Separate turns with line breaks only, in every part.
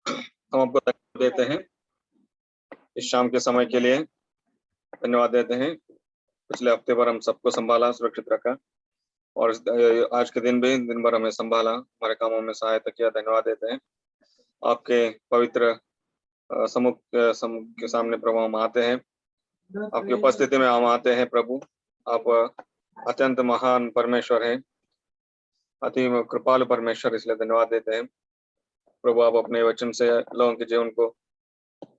हम आपको धन्यवाद देते हैं इस शाम के समय के लिए। धन्यवाद देते हैं पिछले हफ्ते भर हम सबको संभाला, सुरक्षित रखा, और आज के दिन भी दिन भर हमें संभाला, हमारे कामों में सहायता किया। धन्यवाद देते हैं। आपके पवित्र समूह के सामने प्रभु हम आते हैं, आपकी उपस्थिति में हम आते हैं। प्रभु, आप अत्यंत महान परमेश्वर हैं, अति कृपालु परमेश्वर, इसलिए धन्यवाद देते हैं। प्रभु, आप अपने वचन से लोगों के जीवन को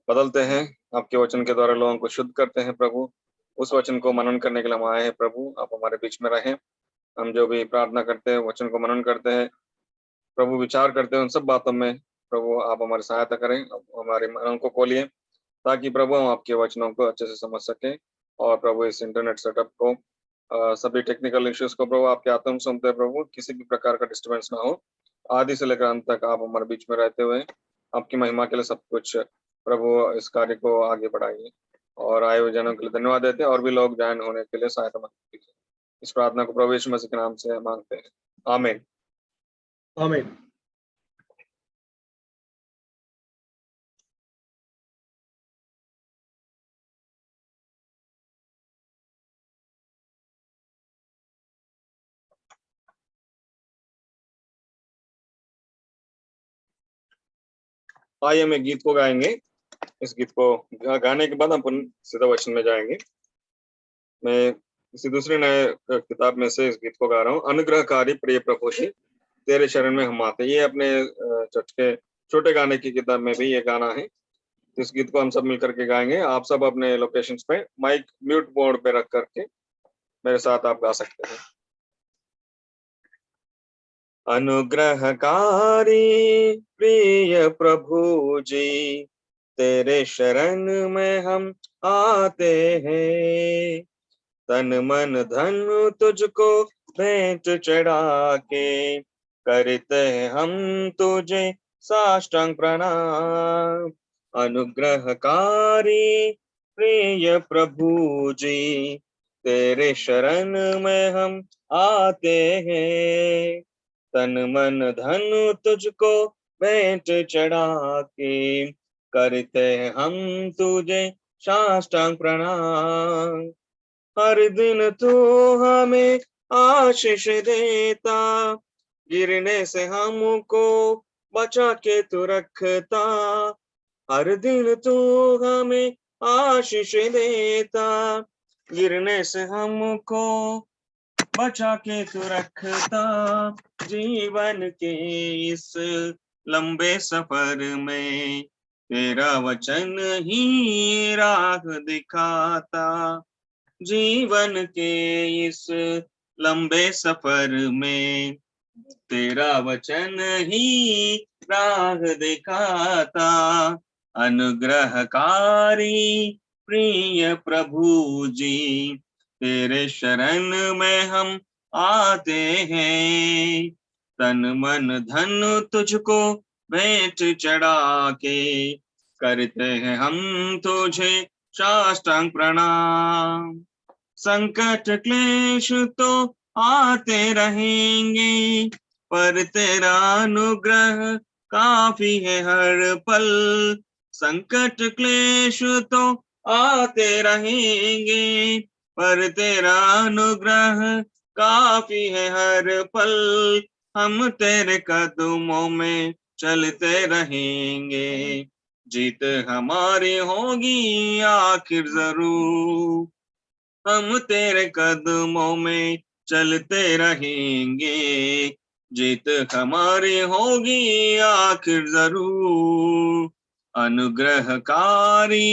बदलते हैं, आपके वचन के द्वारा लोगों को शुद्ध करते हैं। प्रभु, उस वचन को मनन करने के लिए हम आए हैं। प्रभु, आप हमारे बीच में रहें। हम जो भी प्रार्थना करते हैं, वचन को मनन करते हैं, प्रभु विचार करते हैं, उन सब बातों में प्रभु आप हमारी सहायता करें, हमारे मनों को खोलिए, ताकि प्रभु हम आपके वचनों को अच्छे से समझ सकें। और प्रभु इस इंटरनेट सेटअप को, सभी टेक्निकल इश्यूज को प्रभु आपके हाथों में सौंपते हैं। प्रभु, किसी भी प्रकार का डिस्टर्बेंस ना हो, आदि से लेकर अंत तक आप हमारे बीच में रहते हुए आपकी महिमा के लिए सब कुछ प्रभु इस कार्य को आगे बढ़ाइए। और आए हुए जनों के लिए धन्यवाद देते हैं, और भी लोग ज्वाइन होने के लिए सहायता मदद कीजिए। इस प्रार्थना को प्रभु यीशु मसीह के नाम से मांगते हैं, आमीन।
आमीन।
आइए हम एक गीत को गाएंगे। इस गीत को गाने के बाद हम सीधा वचन में जाएंगे। मैं किसी दूसरे नए किताब में से इस गीत को गा रहा हूँ। अनुग्रहकारी प्रिय प्रभु जी, तेरे शरण में हम आते। ये अपने चर्च के छोटे गाने की किताब में भी ये गाना है। इस गीत को हम सब मिलकर के गाएंगे। आप सब अपने लोकेशंस पे माइक म्यूट मोड पे रख करके मेरे साथ आप गा सकते हैं। अनुग्रहकारी प्रिय प्रभु जी, तेरे शरण में हम आते हैं। तन मन धन तुझको भेंट चढ़ा के, करते हैं हम तुझे साष्टांग प्रणाम। अनुग्रहकारी प्रिय प्रभु जी, तेरे शरण में हम आते हैं। तन मन धन तुझको भेंट चढ़ा के, करते हैं हम तुझे साष्टांग प्रणाम। हर दिन तू हमें आशीष देता, गिरने से हमको बचा के तू रखता। हर दिन तू हमें आशीष देता, गिरने से हमको बचा के तू रखता। जीवन के इस लंबे सफर में तेरा वचन ही राह दिखाता। जीवन के इस लंबे सफर में तेरा वचन ही राह दिखाता। अनुग्रहकारी प्रिय प्रभु जी, तेरे शरण में हम आते हैं। तन मन धन तुझको भेंट चढ़ा के, करते हैं हम तुझे साष्टांग प्रणाम। संकट क्लेश तो आते रहेंगे, पर तेरा अनुग्रह काफी है हर पल। संकट क्लेश तो आते रहेंगे, पर तेरा अनुग्रह काफी है हर पल। हम तेरे कदमों में चलते रहेंगे, जीत हमारी होगी आखिर जरूर। हम तेरे कदमों में चलते रहेंगे, जीत हमारी होगी आखिर जरूर। अनुग्रहकारी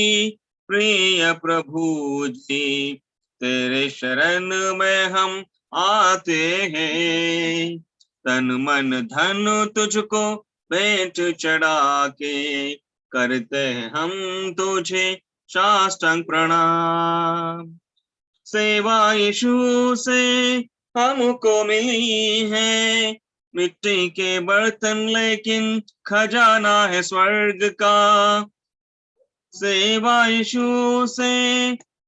प्रिय प्रभु जी, तेरे शरण में हम आते हैं। तन मन धन तुझको भेंट चढ़ा के, करते हैं हम तुझे साष्टांग प्रणाम। सेवा यीशु से हमको मिली है, मिट्टी के बर्तन लेकिन खजाना है स्वर्ग का। सेवा यीशु से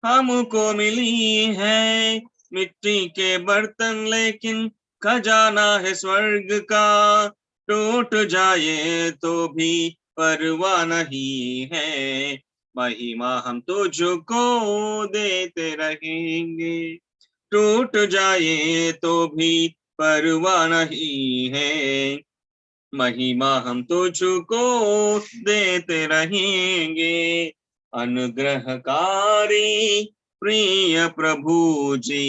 हमको मिली है, मिट्टी के बर्तन लेकिन खजाना है स्वर्ग का। टूट जाए तो भी परवाह नहीं है। महिमा हम तुझको देते रहेंगे, टूट जाए तो भी परवाह नहीं है। महिमा हम तुझको देते रहेंगे। अनुग्रहकारी प्रिय प्रभु जी,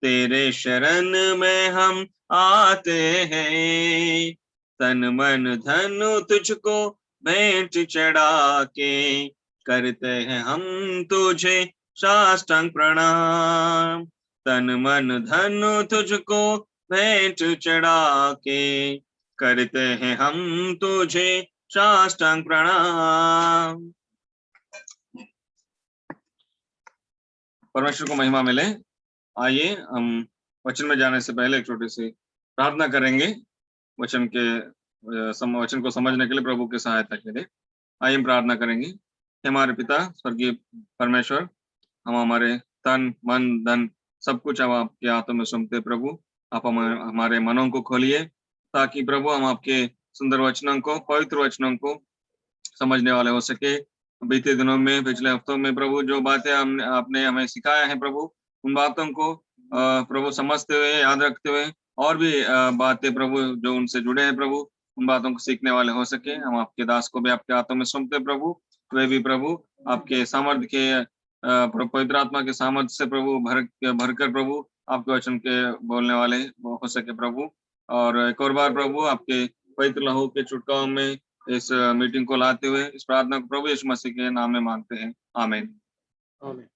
तेरे शरण में हम आते हैं। तन मन धन तुझको भेंट चढ़ा के, करते हैं हम तुझे साष्टांग प्रणाम। तन मन धन तुझको भेंट चढ़ा के, करते हैं हम तुझे साष्टांग प्रणाम। परमेश्वर को महिमा मिले। आइए हम वचन में जाने से पहले एक छोटी सी प्रार्थना करेंगे, वचन को समझने के लिए, प्रभु की सहायता के लिए। आइए हम प्रार्थना करेंगे। हमारे पिता स्वर्गीय परमेश्वर, हम हमारे तन मन धन सब कुछ अब आपके हाथों में सौंपते प्रभु। आप हमारे मनों को खोलिए, ताकि प्रभु हम आपके सुंदर वचनों को, पवित्र वचनों को समझने वाले हो सके। बीते दिनों में, पिछले हफ्तों में प्रभु जो बातें आपने हमें सिखाया है प्रभु, उन बातों को प्रभु समझते हुए, याद रखते हुए, और भी बातें प्रभु जो उनसे जुड़े हैं प्रभु, उन बातों को सीखने वाले हो सके। हम आपके दास को भी आपके हाथों में सौंपते प्रभु। वे भी प्रभु आपके सामर्थ्य के, पवित्र आत्मा के सामर्थ्य से प्रभु भरकर प्रभु आपके वचन के बोलने वाले हो सके प्रभु। और एक और बार प्रभु आपके पवित्र लहू के छुटकारों में इस मीटिंग को लाते हुए इस प्रार्थना को प्रभु यीशु मसीह के नाम में मांगते हैं, आमीन।
आमीन।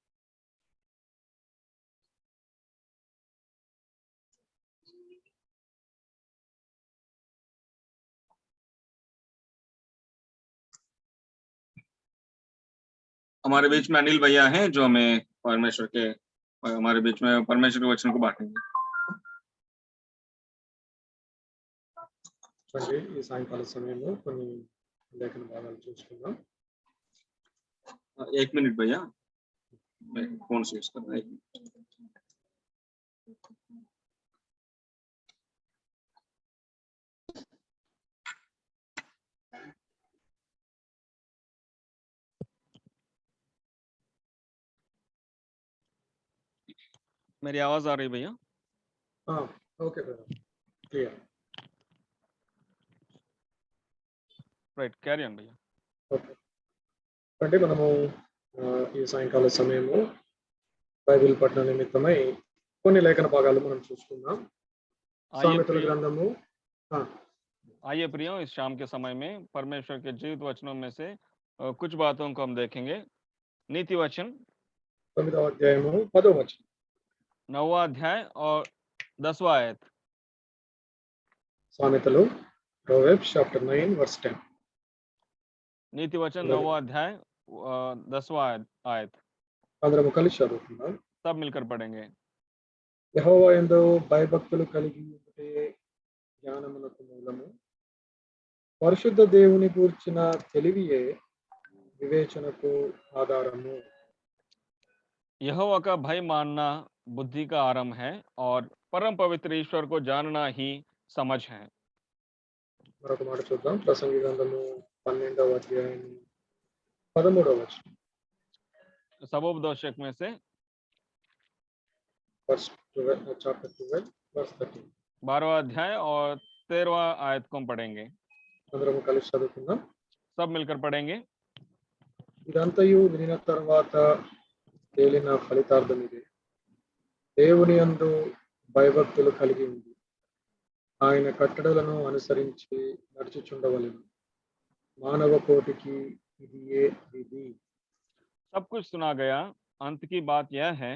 हमारे बीच में अनिल भैया हैं, जो हमें हमारे बीच में परमेश्वर के वचन को बांटेंगे।
ఈ సాయంకాల సమయంలో కొన్ని లేఖన భాగాలు చూసుకుందాం।
एक मिनट भैया, मैं फोन से यूज कर रहा हूं। मेरी आवाज आ रही है भैया?
हाँ, okay brother, clear.
Right, carry on భయ్యా।
ఓకే, అంటే మనము ఈ సాయంకాల సమయంలో బైబిల్ పఠన నిమిత్తమై కొన్ని లేఖన భాగాలు మనం చూసుకుందాం। సామెతల గ్రంథము।
आइए प्रियो, इस शाम के समय में परमेश्वर के जीवित वचनों में से कुछ बातों को हम देखेंगे। नीति वचन
9వ అధ్యాయము 10వ వచనం,
9वां अध्याय और 10वां आयत।
సామెతలు, Proverbs chapter 9 verse 10।
नीति वचन 9वां अध्याय 10वां आयत।
అందరము కలిసి చదువుకుందాం।
सब मिलकर पढ़ेंगे।
యెహోవా యందు భయభక్తులు కలిగి ఉంటే జ్ఞానమునకు మూలము, పరిశుద్ధ దేవుని గూర్చిన తెలివియే వివేచనకు ఆధారము।
यहोवा का भय मानना बुद्धि का आरंभ है, और परम पवित्र ईश्वर को जानना ही समझ है।
మరొక మాట చూద్దాం। ప్రసంగి గ్రంథము 12వ అధ్యాయం 13వ వచనం।
सबोपदेशक में से
chapter 12 verse 13।
12वां अध्याय और 13वां आयत को हम पढ़ेंगे।
అందరము కలిసి చదువుకుందాం।
सब मिलकर पढ़ेंगे।
ఇదంతయు వినిన తర్వాత తేలిన ఫలితార్థం ఇదే, దేవుని యందు భయభక్తులు కలిగి ఉంది, ఆయన కట్టడలను అనుసరించి నడుచుచుండవలెను, మానవ కోటికి ఇది ఏ విధి।
सब कुछ सुना गया, अंत की बात यह है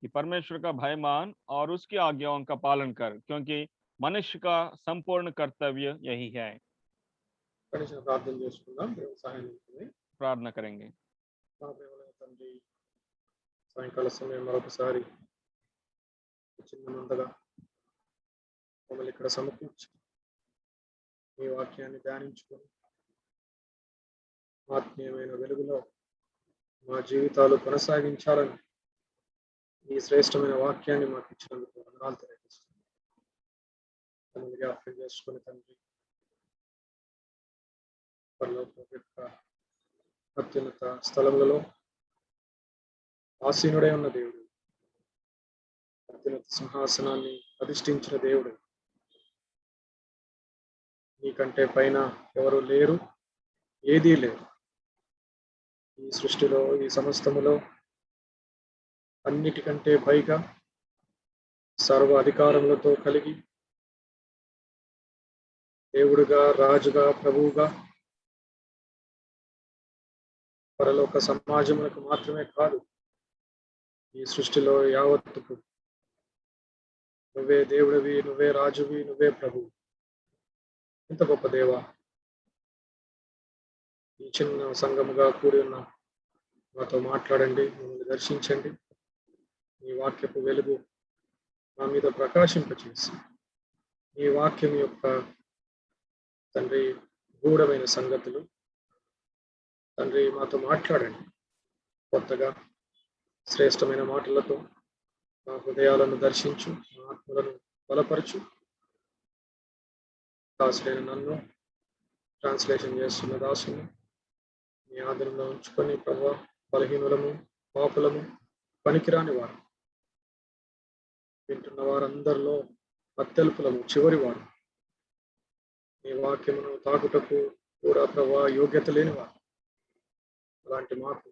कि परमेश्वर का भय मान और उसकी आज्ञाओं का पालन कर, क्योंकि मनुष्य का संपूर्ण कर्तव्य यही है।
ప్రార్థన చేసుకుందాం, దేవుని సహాయం ఉంటుంది।
प्रार्थना करेंगे।
మా ప్రియమైన తండ్రి, సాయంకాల సమయం మరొకసారి చిన్నమందగా మమ్మల్ని ఇక్కడ సమకూర్చి మీ వాక్యాన్ని ధ్యానించుకొని ఆత్మీయమైన వెలుగులో మా జీవితాలు కొనసాగించాలని ఈ శ్రేష్టమైన వాక్యాన్ని మాకు ఇచ్చినందుకు వందనాలు తెలియజేస్తున్నాను। జ్ఞాపకం చేసుకుని తండ్రి, పరలోకం యొక్క అత్యున్నత స్థలములలో ఆసీనుడై ఉన్న దేవుడు, అత్యున్నత సింహాసనాన్ని అధిష్ఠించిన దేవుడు, నీకంటే పైన ఎవరు లేరు, ఏదీ లేరు. ఈ సృష్టిలో, ఈ సమస్తములో అన్నిటికంటే పైగా సర్వ అధికారములతో కలిగి దేవుడుగా, రాజుగా, ప్రభువుగా పరలోక సమాజములకు మాత్రమే కాదు, ఈ సృష్టిలో యావత్తుకు నువ్వే దేవుడివి, నువ్వే రాజువి, నువ్వే ప్రభువు. ఇంత గొప్ప దేవా, ఈ చిన్న సంఘముగా కూడి ఉన్న మాతో మాట్లాడండి, మమ్మల్ని దర్శించండి. నీ వాక్యపు వెలుగు మా మీద ప్రకాశింపచేసి, నీ వాక్యం యొక్క తండ్రి గూఢమైన సంగతులు తండ్రి మాతో మాట్లాడండి. కొత్తగా శ్రేష్టమైన మాటలతో మా హృదయాలను దర్శించు, మా ఆత్మలను బలపరచు. దాసుడైన నన్ను, ట్రాన్స్లేషన్ చేస్తున్న దాసుని మీ ఆధీనంలో ఉంచుకొని ప్రభువా, బలహీనులము, పాపులము, పనికిరాని వారు, వింటున్న వారందరిలో అత్యల్పులము, చివరి వారు, నీ వాక్యమును తాకుటకు కూడా ప్రభువా యోగ్యత లేనివారు. అలాంటి మాకు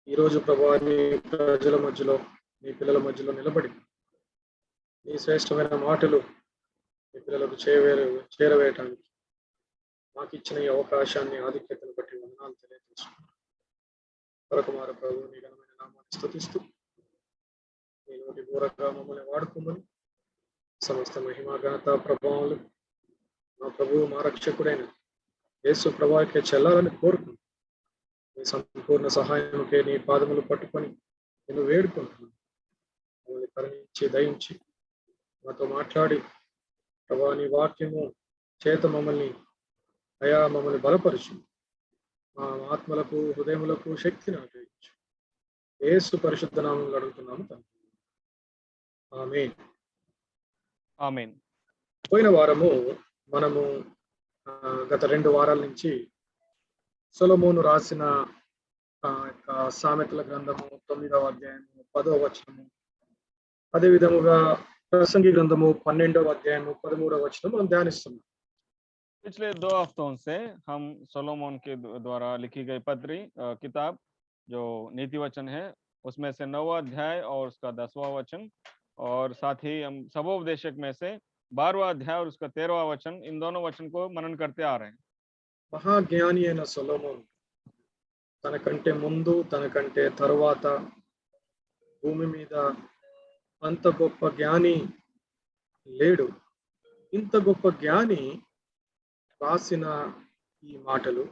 ఈరోజు ప్రభువా నీ ప్రజల మధ్యలో, నీ పిల్లల మధ్యలో నిలబడి నీ శ్రేష్టమైన మాటలు నీ పిల్లలకు చేరవేయటానికి మాకు ఇచ్చిన ఈ అవకాశాన్ని, ఆధిక్యతను బట్టి వందనాలు తెలియజేస్తున్నాను. పరకుమార ప్రభు నీ ఘనమైన నామాన్ని స్తుతిస్తూ నీ నోటి దూరంగా మమ్మల్ని వాడుకోమని, సమస్త మహిమ, ఘనత, ప్రభావాలు మా ప్రభువు, మా రక్షకుడైన యేసు ప్రభువుకే చెల్లాలని కోరుకుంటూ నీ సంపూర్ణ సహాయంకే నీ పాదములు పట్టుకొని నేను వేడుకుంటున్నాను. మమ్మల్ని కరుణించి, దయించి మాతో మాట్లాడి ప్రభా నీ వాక్యము చేత మమ్మల్ని బలపరచు. మా ఆత్మలకు, హృదయములకు శక్తిని అనుగ్రహించు. యేసు పరిశుద్ధ నామములో అడుగుతున్నాము తండ్రి, ఆమేన్.
ఆమేన్.
పోయిన వారము మనము గత 2 వారాల నుంచి సొలొమోను రాసిన సామెతల గ్రంథము 9వ అధ్యాయము 10వ వచనము, అదే విధముగా ప్రసంగి గ్రంథము 12వ అధ్యాయము 13వ వచనం మనం ధ్యానిస్తున్నాం.
पिछले 2 हफ्तों से हम सोलोमन के द्वारा लिखी गई पत्री किताब जो नीति वचन है उसमें से 9वां अध्याय और उसका 10वां वचन, और साथ ही हम सबोपदेशक में से 12वां अध्याय और उसका 13वां वचन, इन दोनों वचन को मनन करते आ रहे हैं.
మహాజ్ఞాని అయిన సొలొమోను తనకంటే ముందు, తనకంటే తరువాత భూమి మీద అంత గొప్ప జ్ఞాని లేడు. ఇంత గొప్ప జ్ఞాని రాసిన ఈ మాటలు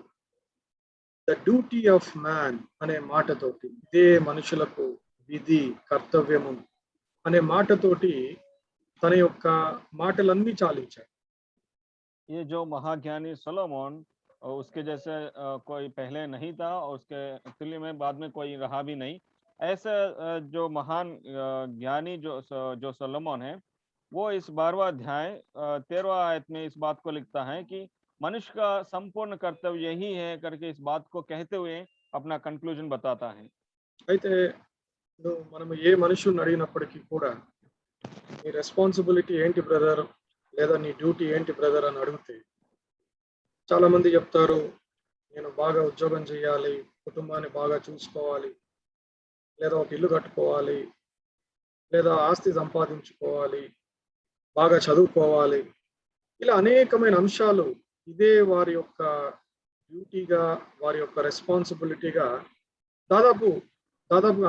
ద డ్యూటీ ఆఫ్ మ్యాన్ అనే మాటతోటి, ఇదే మనుషులకు విధి, కర్తవ్యము అనే మాటతోటి తన యొక్క మాటలన్నీ చాలించాడు.
ये जो महाज्ञानी सोलोमन, उसके जैसे कोई पहले नहीं था और उसके तुल्य में बाद में कोई रहा भी नहीं. ऐसा जो महान ज्ञानी जो सोलोमन है, वो इस 12वां अध्याय 13वां आयत में इस बात को लिखता है कि मनुष्य का संपूर्ण कर्तव्य यही है करके इस बात को कहते हुए अपना कंक्लूजन बताता है.
అయితే మనము ఏ మనుషుని అడిగినప్పటికీ కూడా నీ రెస్పాన్సిబిలిటీ ఏంటి బ్రదర్, లేదా నీ డ్యూటీ ఏంటి బ్రదర్ అని అడిగితే చాలా మంది చెప్తారు, నేను బాగా ఉద్యోగం చేయాలి, కుటుంబాన్ని బాగా చూసుకోవాలి, లేదా ఒక ఇల్లు కట్టుకోవాలి, లేదా ఆస్తి సంపాదించుకోవాలి, బాగా చదువుకోవాలి. ఇలా అనేకమైన అంశాలు ఇదే వారి యొక్క డ్యూటీగా, వారి యొక్క రెస్పాన్సిబిలిటీగా దాదాపు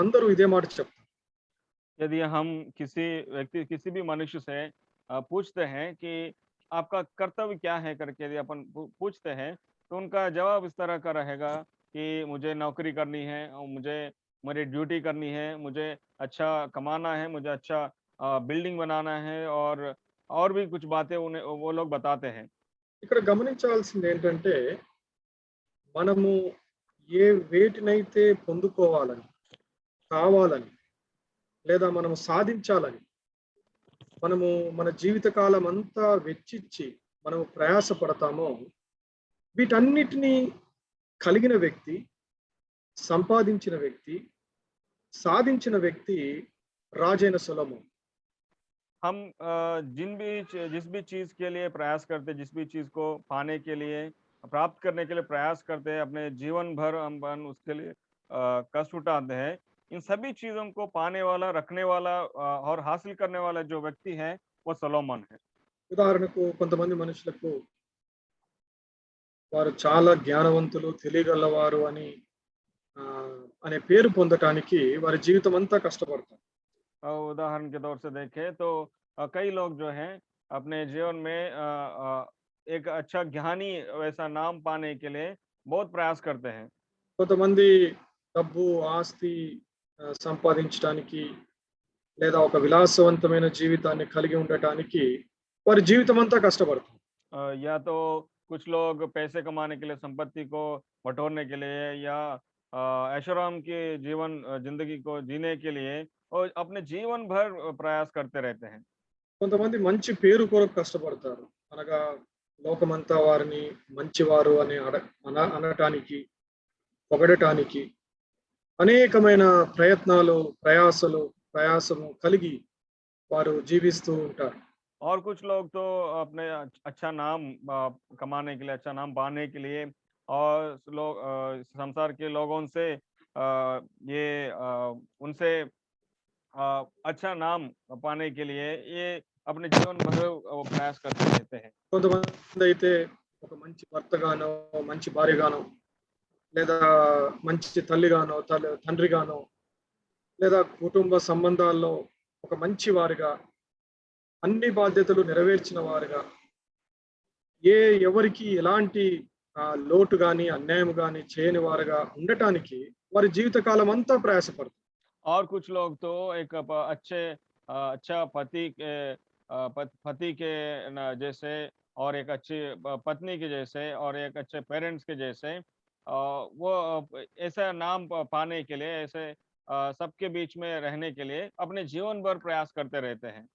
అందరూ ఇదే మాట చెప్తారు.
यदि हम किसी भी मनुष्य से पूछते हैं कि आपका कर्तव्य क्या है करके यदि अपन पूछते हैं, तो उनका जवाब इस तरह का रहेगा कि मुझे नौकरी करनी है, और मेरी ड्यूटी करनी है, मुझे अच्छा कमाना है, मुझे अच्छा बिल्डिंग बनाना है, और भी कुछ बातें उन्हें वो लोग बताते हैं.
ఇక్కడ గమనించాల్సింది ఏంటంటే, మనము ఏ వేటినైతే పొందుకోవాలని, కావాలని, లేదా మనము సాధించాలని మనము మన జీవితకాలం అంతా వెచ్చిచ్చి మనము ప్రయాసపడతామో, వీటన్నిటిని కలిగిన వ్యక్తి, సంపాదించిన వ్యక్తి, సాధించిన వ్యక్తి రాజైన సొలొమోన్.
हम जिस भी चीज के लिए प्रयास करते, जिस भी चीज को पाने के लिए, प्राप्त करने के लिए प्रयास करते हैं, अपने जीवन भर हम उसके लिए कष्ट उठाते हैं। इन सभी चीजों को पाने वाला, रखने वाला और हासिल करने वाला जो व्यक्ति है वो सोलोमन है।
ఉదాహరణకు కొంతమంది మనుషులకు వారు చాలా జ్ఞానవంతులు, తెలియగలవారు అని అనే పేరు పొందటానికి వారి జీవితం అంతా కష్టపడతారు.
उदाहरण के तौर से देखें तो कई लोग जो हैं अपने जीवन में एक अच्छा ज्ञानी वैसा नाम पाने के लिए बहुत प्रयास करते हैं।
కొంతమంది డబ్బు, ఆస్తి సంపాదించడానికి లేదా ఒక విలాసవంతమైన జీవితాన్ని కలిగి ఉండటానికి వారి జీవితం అంతా కష్టపడతారు.
या तो कुछ लोग पैसे कमाने के लिए, संपत्ति को बटोरने के लिए, या ऐशोआराम की जिंदगी को जीने के लिए और अपने जीवन भर प्रयास करते रहते हैं।
కొంతమంది మంచి పేరు కొరకు కష్టపడతారు. అనగా లోకమంతా వారిని మంచివారు అని అనటానికి, పొగడటానికి అనేకమైన ప్రయాసము కలిగి వారు జీవిస్తూ ఉంటారు.
और कुछ लोग तो अपने अच्छा नाम कमाने के लिए, अच्छा नाम पाने के लिए और लोग संसार के लोगों से ये उनसे अच्छा नाम पाने के लिए ये अपने जीवन भर वो प्रयास करते रहते हैं।
కొంతమంది అయితే ఒక మంచి భర్తగానో, మంచి భార్యగానో, లేదా మంచి తల్లిగానో, తండ్రిగానో, లేదా కుటుంబ సంబంధాల్లో ఒక మంచి వారిగా, అన్ని బాధ్యతలు నెరవేర్చిన వారుగా, ఎవరికి ఎలాంటి లోటు గాని, అన్యాయం గాని చేయని వారుగా ఉండటానికి వారి జీవితకాలం అంతా ప్రయాసపడతారు.
और कुछ लोग तो एक अच्छा पति के जैसे, और एक अच्छी पत्नी के जैसे, और एक अच्छे पेरेंट्स के जैसे वो ऐसा नाम पाने के लिए, ऐसे सबके बीच में रहने के लिए अपने जीवन भर प्रयास करते रहते हैं।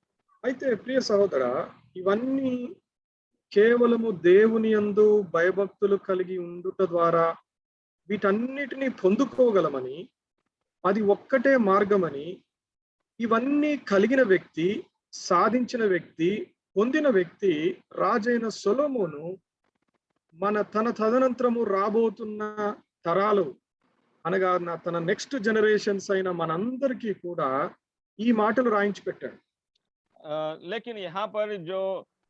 అయితే ప్రియ సహోదరా, ఇవన్నీ కేవలము దేవుని యందు భయభక్తులు కలిగి ఉండుట ద్వారా వీటన్నిటిని పొందుకోగలమని, అది ఒక్కటే మార్గమని, ఇవన్నీ కలిగిన వ్యక్తి, సాధించిన వ్యక్తి, పొందిన వ్యక్తి రాజైన సొలొమోను తన తదనంతరము రాబోతున్న తరాలు అనగా తన నెక్స్ట్ జనరేషన్స్ అయిన మనందరికీ కూడా ఈ మాటలు రాయించి పెట్టాడు.
लेकिन यहाँ पर जो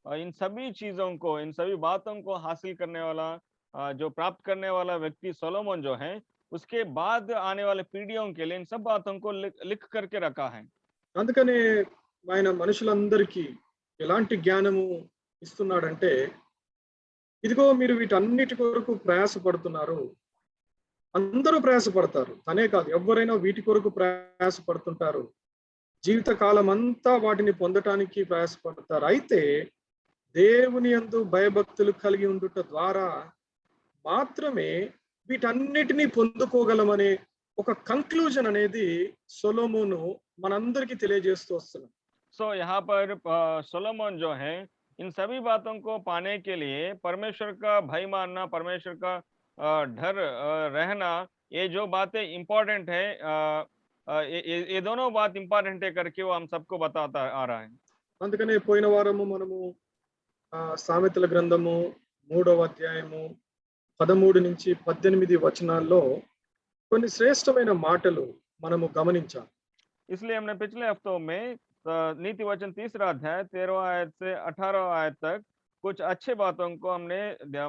इन सभी चीजों को, इन सभी बातों को हासिल करने वाला, जो प्राप्त करने वाला व्यक्ति सोलोमन जो है, उसके बाद आने वाले पीढ़ियों के लिए इन सब बातों को लिख करके रखा है।
అందుకనే ఆయన మనుషులందరికీ ఎలాంటి జ్ఞానము ఇస్తున్నాడంటే, ఇదిగో మీరు వీటన్నిటి కొరకు ప్రయాసపడుతున్నారు, అందరూ ప్రయాసపడతారు, తనే కాదు ఎవరైనా వీటి కొరకు ప్రయాసపడుతుంటారు, జీవిత కాలం అంతా వాటిని పొందటానికి ప్రయాసపడతారు. అయితే దేవుని యందు భయభక్తులు కలిగి ఉండుట ద్వారా మాత్రమే వీటన్నిటినీ పొందుకోగలమనే ఒక కంక్లూజన్ అనేది సొలొమోను మనందరికీ తెలియజేస్తూ వస్తున్నాడు.
सो यहाँ पर सोलोमन जो है इन सभी बातों को पाने के लिए परमेश्वर का भय मानना, परमेश्वर का डर रहना, ये जो बातें इंपॉर्टेंट है, ये दोनों बात इंपॉर्टेंट है करके वो हम सबको बताता आ रहा है।
అందుకనే పోయిన వారము మనము సామెతల గ్రంథము 3వ అధ్యాయము 13 నుంచి 18 వచనాల్లో కొన్ని శ్రేష్టమైన మాటలు మనము గమనించాం.
इसलिए हमने पिछले हफ्तों में नीति वचन 3रा अध्याय 13वां आयत से 18वां आयत तक कुछ अच्छे बातों को हमने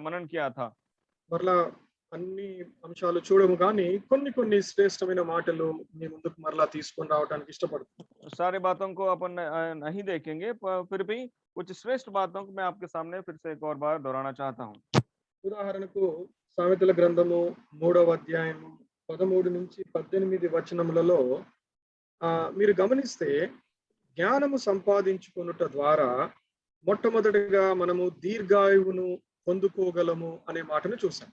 मनन किया था।
మరలా అన్ని అంశాలు చూడము కానీ కొన్ని శ్రేష్టమైన మాటలు మీ ముందుకు మరలా తీసుకొని రావడానికి ఇష్టపడుతున్నాను.
सारी बातों को अपन नहीं देखेंगे, फिर भी कुछ श्रेष्ठ बातों को मैं आपके सामने फिर से एक और बार दोहराना चाहता हूँ।
ఉదాహరణకు సామెతల గ్రంథము 3వ అధ్యాయము 13 నుంచి 18 వచనములలో మీరు గమనిస్తే జ్ఞానము సంపాదించుకొనుట ద్వారా మొట్టమొదటిగా మనము దీర్ఘాయువును పొందుకోగలము అనే మాటను చూసాం.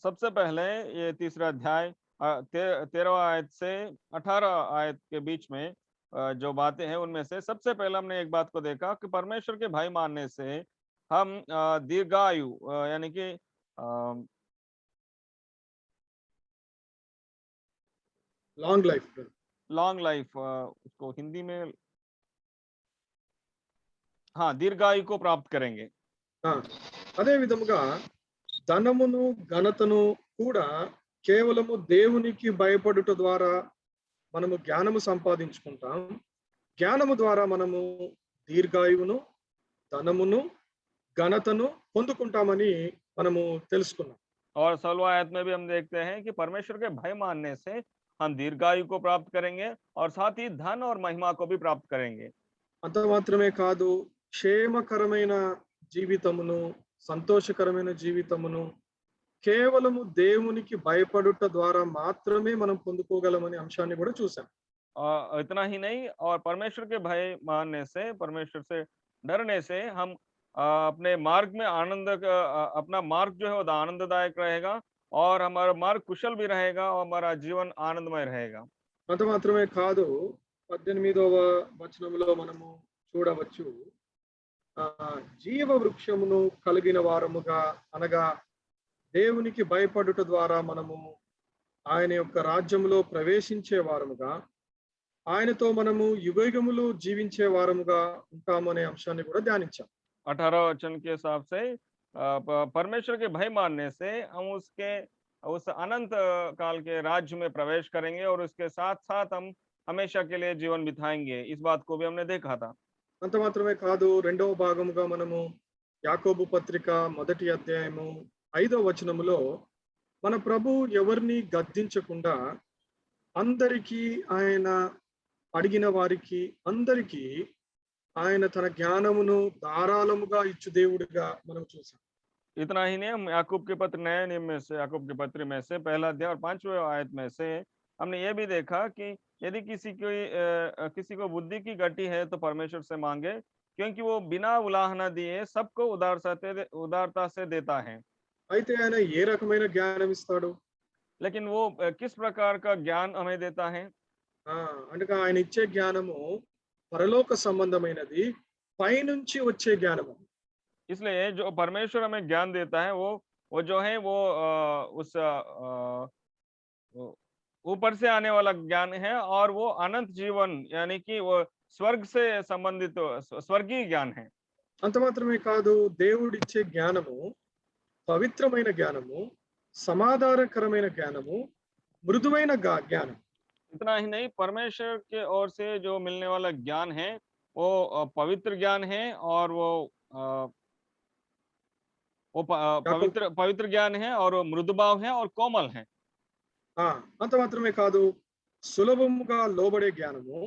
सबसे पहले ये 3रा अध्याय 13वां आयत से 18 आयत के बीच में जो बातें हैं उनमें से सबसे पहले हमने एक बात को देखा कि परमेश्वर के भय मानने से हम दीर्घायु यानी कि
లాంగ్ లైఫ్.
लॉन्ग लाइफ, उसको हिंदी में हाँ दीर्घायु को प्राप्त करेंगे.
అదే విధముగా ధనమును ఘనతను కూడా కేవలము దేవునికి భయపడుట ద్వారా మనము జ్ఞానము సంపాదించుకుంటాం. జ్ఞానము ద్వారా మనము దీర్ఘాయువును, ధనమును, ఘనతను పొందుకుంటామని మనము తెలుసుకున్నాం.
और 16वां आयत में भी हम देखते हैं कि परमेश्वर के भय मानने से हम दीर्घायु को प्राप्त करेंगे और साथ ही धन और महिमा को भी प्राप्त करेंगे.
అంత మాత్రమే కాదు, క్షేమకరమైన జీవితమును, సంతోషకరమైన జీవితమును కేవలము దేవునికి భయపడుట ద్వారా మాత్రమే మనం పొందుకోగలమనే అంశాన్ని కూడా చూసాం.
इतना ही नहीं, और परमेश्वर के भय मानने से, परमेश्वर से डरने से हम अपने मार्ग में अपना मार्ग जो है वो आनंददायक रहेगा और हमारा मार्ग कुशल भी रहेगा और हमारा जीवन आनंदमय रहेगा.
అంత మాత్రమే కాదు, 18వ వచనంలో మనము చూడవచ్చు, జీవ వృక్షమును కలిగిన వారముగా అనగా దేవునికి భయపడుట ద్వారా మనము ఆయన యొక్క రాజ్యములో ప్రవేశించే వారముగా, ఆయనతో మనము యుగయుగములు జీవించే వారముగా ఉంటామనే అంశాన్ని కూడా ధ్యానించాం.
18 वचन के हिसाब से परमेश्वर के भय मानने से हम उस अनंत काल के राज्य में प्रवेश करेंगे और उसके साथ साथ हम हमेशा के लिए जीवन बिताएंगे. इस बात को भी हमने देखा था.
అంత మాత్రమే కాదు, రెండవ భాగముగా మనము యాకోబు పత్రిక 1వ అధ్యాయము 5వ వచనములో మన ప్రభు ఎవరిని గద్దించకుండా అందరికీ, ఆయన అడిగిన వారికి అందరికీ ఆయన తన జ్ఞానమును ధారాళముగా ఇచ్చు దేవుడిగా మనం చూసాం.
इतना ही नहीं, हम याकूब के पत्र नए नियम में से, याकूब के पत्र में से 1 अध्याय और 5वें आयत में से हमने ये भी देखा कि यदि किसी को बुद्धि की घटी है तो परमेश्वर से मांगे, क्योंकि वो बिना उलाहना दिए सबको उदारता से देता है.
అయితే ఆయన ఏ రకమైన జ్ఞానం ఇస్తాడు?
लेकिन वो किस प्रकार का ज्ञान हमें देता है?
అంటే ఆయన ఇచ్చే జ్ఞానము పరలోక సంబంధమైనది, పైనుంచి వచ్చే జ్ఞానము.
इसलिए जो परमेश्वर हमें ज्ञान देता है वो जो है वो उस ऊपर से आने वाला ज्ञान है और वो अनंत जीवन यानी कि वो स्वर्ग से संबंधित स्वर्गीय ज्ञान है.
అంత మాత్రమే కాదు, దేవుడిచ్చే జ్ఞానము పవిత్రమైన జ్ఞానము, సమాధానకరమైన జ్ఞానము, మృదువైన జ్ఞానం.
इतना ही नहीं, परमेश्वर के ओर से जो मिलने वाला ज्ञान है वो पवित्र ज्ञान है और वो पवित्र ज्ञान है और वो मृदुभाव है और कोमल है.
అంత మాత్రమే కాదు, సులభముగా లోబడే జ్ఞానము.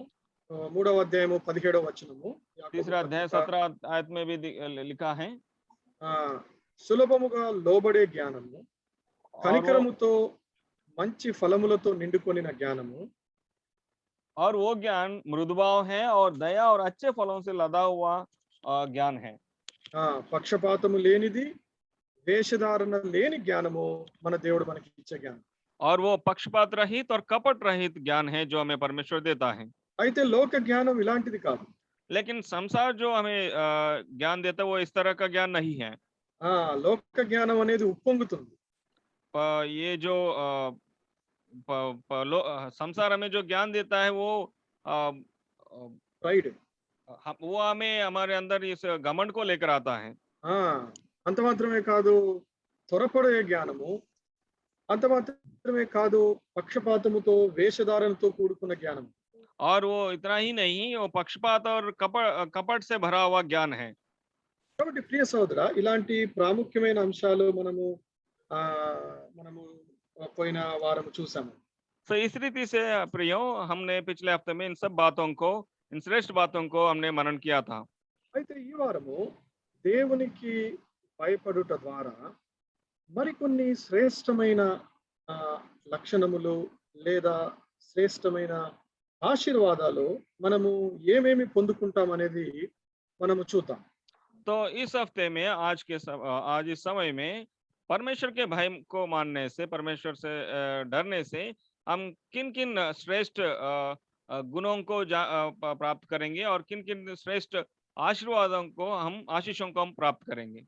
3వ అధ్యాయము 17వ వచనము,
3रा अध्याय 17 आयत में भी लिखा है,
సులభముగా లోబడే జ్ఞానము, కనికరముతో మంచి ఫలములతో నిండుకొనిన జ్ఞానము,
और वो ज्ञान मृदुभाव है और दया और अच्छे फलों से लदा हुआ ज्ञान है.
పక్షపాతము లేనిది, వేషధారణ లేని జ్ఞానము మన దేవుడు మనకి ఇచ్చే జ్ఞానం.
और वो पक्षपात रहित और कपट रहित ज्ञान है जो हमें परमेश्वर देता है.
అయితే లోక జ్ఞానం ఇలాంటిది కాదు.
लेकिन संसार जो हमें ज्ञान देता है वो इस तरह का ज्ञान नहीं है.
లోక జ్ఞానం అనేది ఉప్పొంగుతుంది.
ये जो संसार हमें जो ज्ञान देता है वो
ప్రైడ్,
वो हमें हमारे अंदर इस घमंड को लेकर आता है.
అంత మాత్రమే కాదు, త్వరపడే జ్ఞానము, అంత మాత్రమే కాదు, పక్షపాతముతో వేషధారణతో కూడుకున్న జ్ఞానము.
और वो इतना ही नहीं, वो पक्षपात और कपट से भरा हुआ ज्ञान है.
కాబట్టి ప్రియ సోదరా, ఇలాంటి ప్రాముఖ్యమైన అంశాలు మనము పోయిన వారం చూసాము.
तो इस रीति से प्रियो, हमने पिछले हफ्ते में इन सब बातों को, इन श्रेष्ठ बातों को हमने मनन किया था.
అయితే ఈ వారము దేవునికి భయపడుట ద్వారా మరికొన్ని శ్రేష్టమైన లక్షణములు లేదా శ్రేష్టమైన ఆశీర్వాదాలు మనము ఏమేమి పొందుకుంటాం అనేది మనము చూద్దాం.
तो इस हफ्ते में आज इस समय में परमेश्वर के भय को मानने से, परमेश्वर से डरने से हम किन किन श्रेष्ठ गुणों को प्राप्त करेंगे और किन किन श्रेष्ठ आशीर्वादों को आशीषों को हम प्राप्त करेंगे.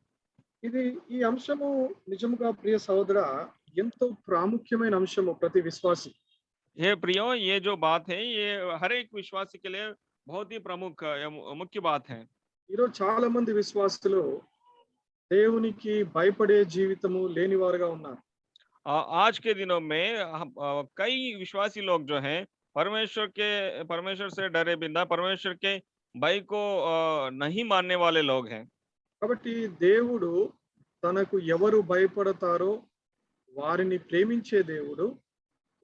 ఇది ఈ అంశము నిజముగా ప్రియ సహోదరా ఎంతో ప్రాముఖ్యమైన అంశము ప్రతి విశ్వాసి.
हे प्रियो, ये जो बात है ये हर एक विश्वासी के लिए बहुत ही प्रमुख या मुख्य बात है।
ఈరోజు చాలా మంది విశ్వాసులు దేవునికి భయపడే జీవితము లేనివారుగా ఉన్నారు.
आज के दिनों में कई विश्वासी लोग जो हैं परमेश्वर से डरे बिना परमेश्वर के भय को नहीं मानने वाले लोग हैं।
కాబట్టి దేవుడు తనకు ఎవరు భయపడతారో వారిని ప్రేమించే దేవుడు,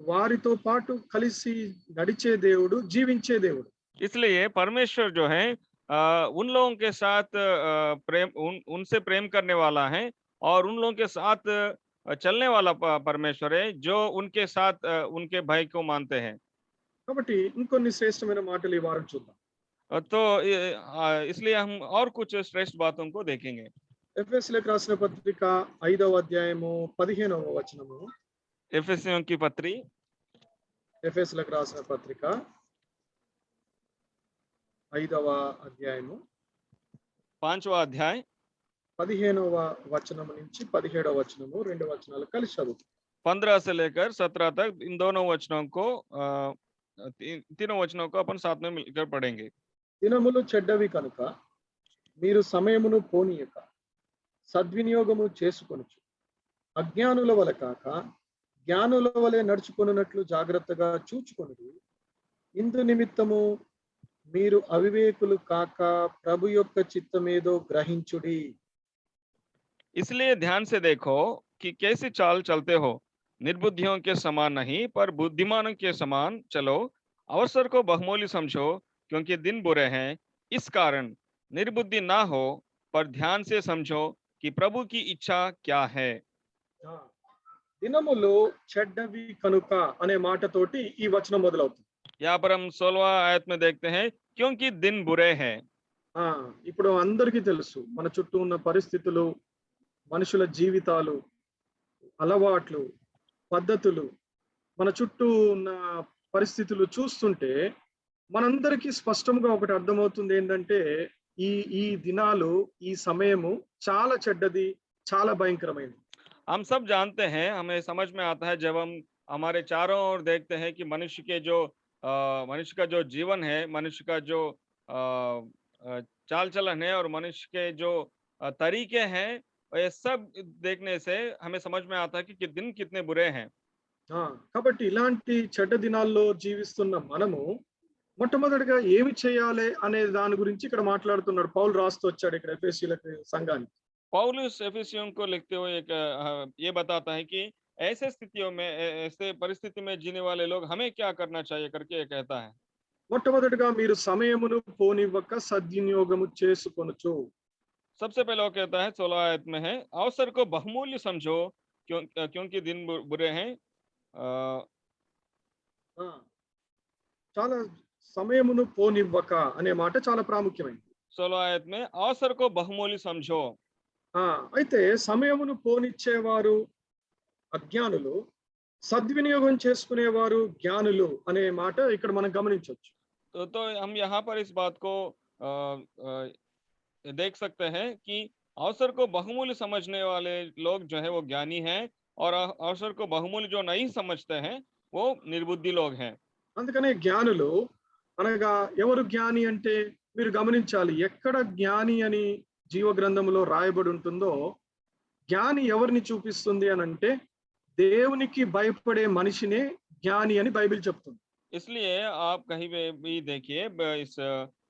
వారితో పాటు కలిసి నడిచే దేవుడు, జీవించే దేవుడు.
इसलिए परमेश्वर जो है उन लोगों के साथ उनसे प्रेम करने वाला है और उन लोगों के साथ चलने वाला परमेश्वर है जो उनके साथ उनके भय को मानते हैं।
కాబట్టి ఇంకొన్ని శ్రేష్టమైన మాటలు ఈ వారం చూద్దాం.
तो इसलिए हम और कुछ श्रेष्ठ बातों को देखेंगे।
ఎఫెసీయులకు రాసిన పత్రిక 5వ అధ్యాయము 15వ వచనము.
एफेसियों की पत्री,
ఎఫెసీయులకు రాసిన పత్రిక 5వ అధ్యాయము
5वां अध्याय
15వ వచనము నుంచి 17వ వచనము, రెండు వచనాలు కలిసి చదువు.
15 से लेकर 17 तक इन दोनों वचनों को तीनों वचनों को अपन साथ में मिलकर पढ़ेंगे।
దినములు చెడ్డవి కనుక మీరు సమయమును పోనీయక సద్వినియోగము చేసుకొనుచు అజ్ఞానుల వలె కాక జ్ఞానుల వలె నడుచుకొనున్నట్లు జాగ్రత్తగా చూచుకొనుడి. ఇందు నిమిత్తము మీరు అవివేకులు కాక ప్రభు యొక్క చిత్తమేదో గ్రహించుడి.
इसलिए ध्यान से देखो कि कैसी चाल चलते हो, निर्बुद्धियों के समान नहीं पर बुद्धिमानों के समान चलो। अवसर को बहुमूल्य समझो क्योंकि दिन बुरे हैं। इस कारण निर्बुद्धि ना हो पर ध्यान से समझो कि प्रभु की इच्छा क्या है।
దినములు చెడ్డవి కనుక అనే మాటతోటి ఈ వచనం మొదలవుతుంది.
यहाँ पर हम 16वां आयत में देखते हैं क्योंकि दिन बुरे हैं।
ఇప్పుడు అందరికీ తెలుసు మన చుట్టూ ఉన్న పరిస్థితులు, మనుషుల జీవితాలు, అలవాట్లు, పద్ధతులు, మన చుట్టూ ఉన్న పరిస్థితులు చూస్తుంటే మనందరికీ స్పష్టంగా ఒకటి అర్థమవుతుంది ఏంటంటే ఈ ఈ దినాలు, ఈ సమయము చాలా చెడ్డది, చాలా భయంకరమైనది.
हम सब जानते हैं, हमें समझ में आता है जब हम हमारे चारों ओर देखते हैं कि मनुष्य का जो जीवन है, मनुष्य का जो चाल चलन है और मनुष्य के जो तरीके हैं, ये सब देखने से हमें समझ में आता है कि दिन कितने बुरे हैं।
కాబట్టి ఇలాంటి చెడ్డ దినాల్లో జీవిస్తున్న మనము మొట్టమొదటిగా ఏమి చేయాలి అనే దాని గురించి ఇక్కడ మాట్లాడుతున్నాడు. పౌలు రాస్తూ వచ్చాడు ఇక్కడ ఎఫెసీయులకు సంఘానికి.
पौलुस एफेसियों को लिखते हुए एक ये बताता है कि ऐसे स्थितियों में, ऐसे परिस्थिति में जीने वाले लोग हमें क्या करना चाहिए करके ये कहता है।
మొట్టమొదటిగా మీరు సమయమును పోనివ్వక సద్వినియోగము చేసుకొనుచు.
सबसे पहले वो कहता है 16 आयत में है, अवसर को बहुमूल्य समझो क्योंकि दिन बुरे हैं।
చాలా సమయమును పోనివ్వక అనే మాట చాలా ప్రాముఖ్యమైనది.
16 आयत में अवसर को बहुमूल्य समझो।
అయితే సమయమును పోనిచ్చేవారు అజ్ఞానులు, సద్వినియోగం చేసుకునేవారు జ్ఞానులు అనే మాట ఇక్కడ మనం గమనించవచ్చు.
तो हम यहाँ पर इस बात को देख सकते हैं कि अवसर को बहुमूल्य समझने वाले लोग जो है वो ज्ञानी हैं और अवसर को बहुमूल्य जो नहीं समझते हैं वो निर्बुद्धि लोग हैं।
అందుకనే జ్ఞానులు అనగా ఎవరు జ్ఞాని అంటే మీరు గమనించాలి, ఎక్కడ జ్ఞాని అని జీవ గ్రంథంలో రాయబడి ఉంటుందో జ్ఞాని ఎవరిని చూపిస్తుంది అని అంటే దేవునికి భయపడే మనిషినే జ్ఞాని అని బైబిల్ చెప్తుంది.
इसलिए आप कहीं भी देखिए इस